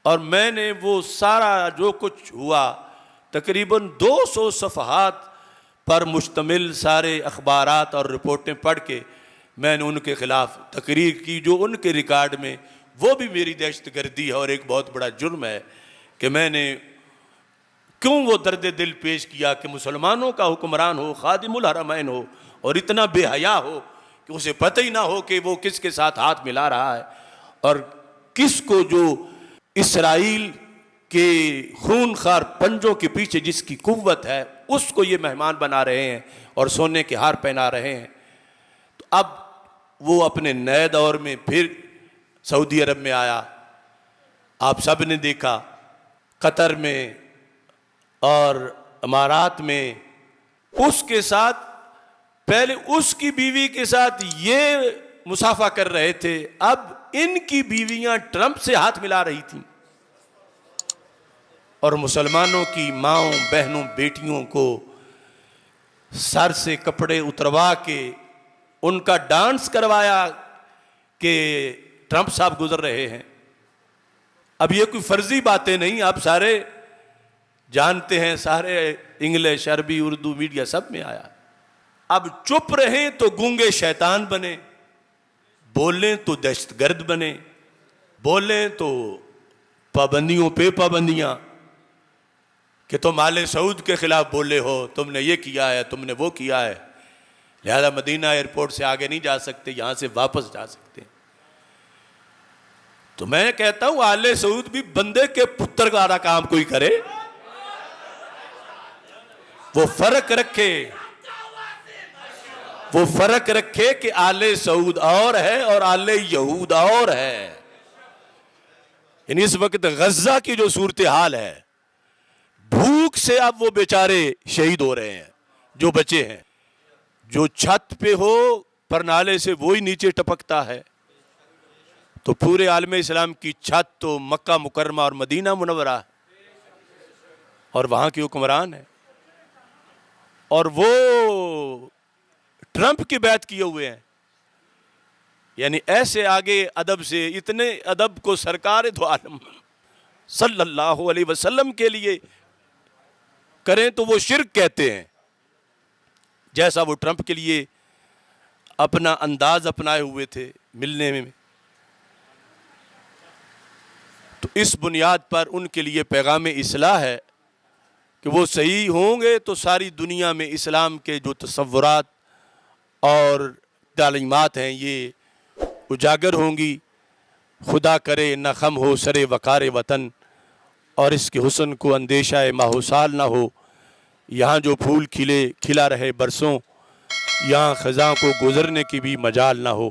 اور میں نے وہ سارا جو کچھ ہوا تقریباً 200 صفحات پر مشتمل سارے اخبارات اور رپورٹیں پڑھ کے میں نے ان کے خلاف تقریر کی جو ان کے ریکارڈ میں، وہ بھی میری دہشت گردی ہے اور ایک بہت بڑا جرم ہے کہ میں نے کیوں وہ درد دل پیش کیا کہ مسلمانوں کا حکمران ہو، خادم الحرمین ہو اور اتنا بے حیا ہو کہ اسے پتہ ہی نہ ہو کہ وہ کس کے ساتھ ہاتھ ملا رہا ہے اور کس کو، جو اسرائیل کے خونخوار پنجوں کے پیچھے جس کی قوت ہے، اس کو یہ مہمان بنا رہے ہیں اور سونے کے ہار پہنا رہے ہیں۔ تو اب وہ اپنے نئے دور میں پھر سعودی عرب میں آیا، آپ سب نے دیکھا، قطر میں اور امارات میں، اس کے ساتھ پہلے اس کی بیوی کے ساتھ یہ مصافحہ کر رہے تھے، اب ان کی بیویاں ٹرمپ سے ہاتھ ملا رہی تھیں اور مسلمانوں کی ماؤں، بہنوں، بیٹیوں کو سر سے کپڑے اتروا کے ان کا ڈانس کروایا کہ ٹرمپ صاحب گزر رہے ہیں۔ اب یہ کوئی فرضی باتیں نہیں، آپ سارے جانتے ہیں، سارے انگلش، عربی، اردو میڈیا سب میں آیا۔ اب چپ رہیں تو گونگے شیطان بنے، بولیں تو دہشت گرد بنے، بولیں تو پابندیوں پہ پابندیاں کہ تم آل سعود کے خلاف بولے ہو، تم نے یہ کیا ہے، تم نے وہ کیا ہے، لہذا مدینہ ایئرپورٹ سے آگے نہیں جا سکتے، یہاں سے واپس جا سکتے ہیں۔ تو میں کہتا ہوں آل سعود بھی بندے کے پتر کا کام کوئی کرے، وہ فرق رکھے کہ آل سعود اور ہے اور آل یہود اور ہے۔ یعنی اس وقت غزہ کی جو صورتحال ہے، بھوک سے اب وہ بیچارے شہید ہو رہے ہیں جو بچے ہیں، جو چھت پہ ہو پرنالے سے وہی نیچے ٹپکتا ہے۔ تو پورے عالم اسلام کی چھت تو مکہ مکرمہ اور مدینہ منورہ اور وہاں کے حکمران ہیں، اور وہ ٹرمپ کی بیعت کیے ہوئے ہیں۔ یعنی ایسے آگے ادب سے، اتنے ادب کو سرکار دو عالم صلی اللہ علیہ وسلم کے لیے کریں تو وہ شرک کہتے ہیں، جیسا وہ ٹرمپ کے لیے اپنا انداز اپنائے ہوئے تھے ملنے میں۔ تو اس بنیاد پر ان کے لیے پیغام اصلاح ہے کہ وہ صحیح ہوں گے تو ساری دنیا میں اسلام کے جو تصورات اور تعلیمات ہیں یہ اجاگر ہوں گی۔ خدا کرے نہ خم ہو سرے وقار وطن، اور اس کے حسن کو اندیشہ ماحوسال نہ ہو۔ یہاں جو پھول کھلا رہے برسوں، یہاں خزاں کو گزرنے کی بھی مجال نہ ہو۔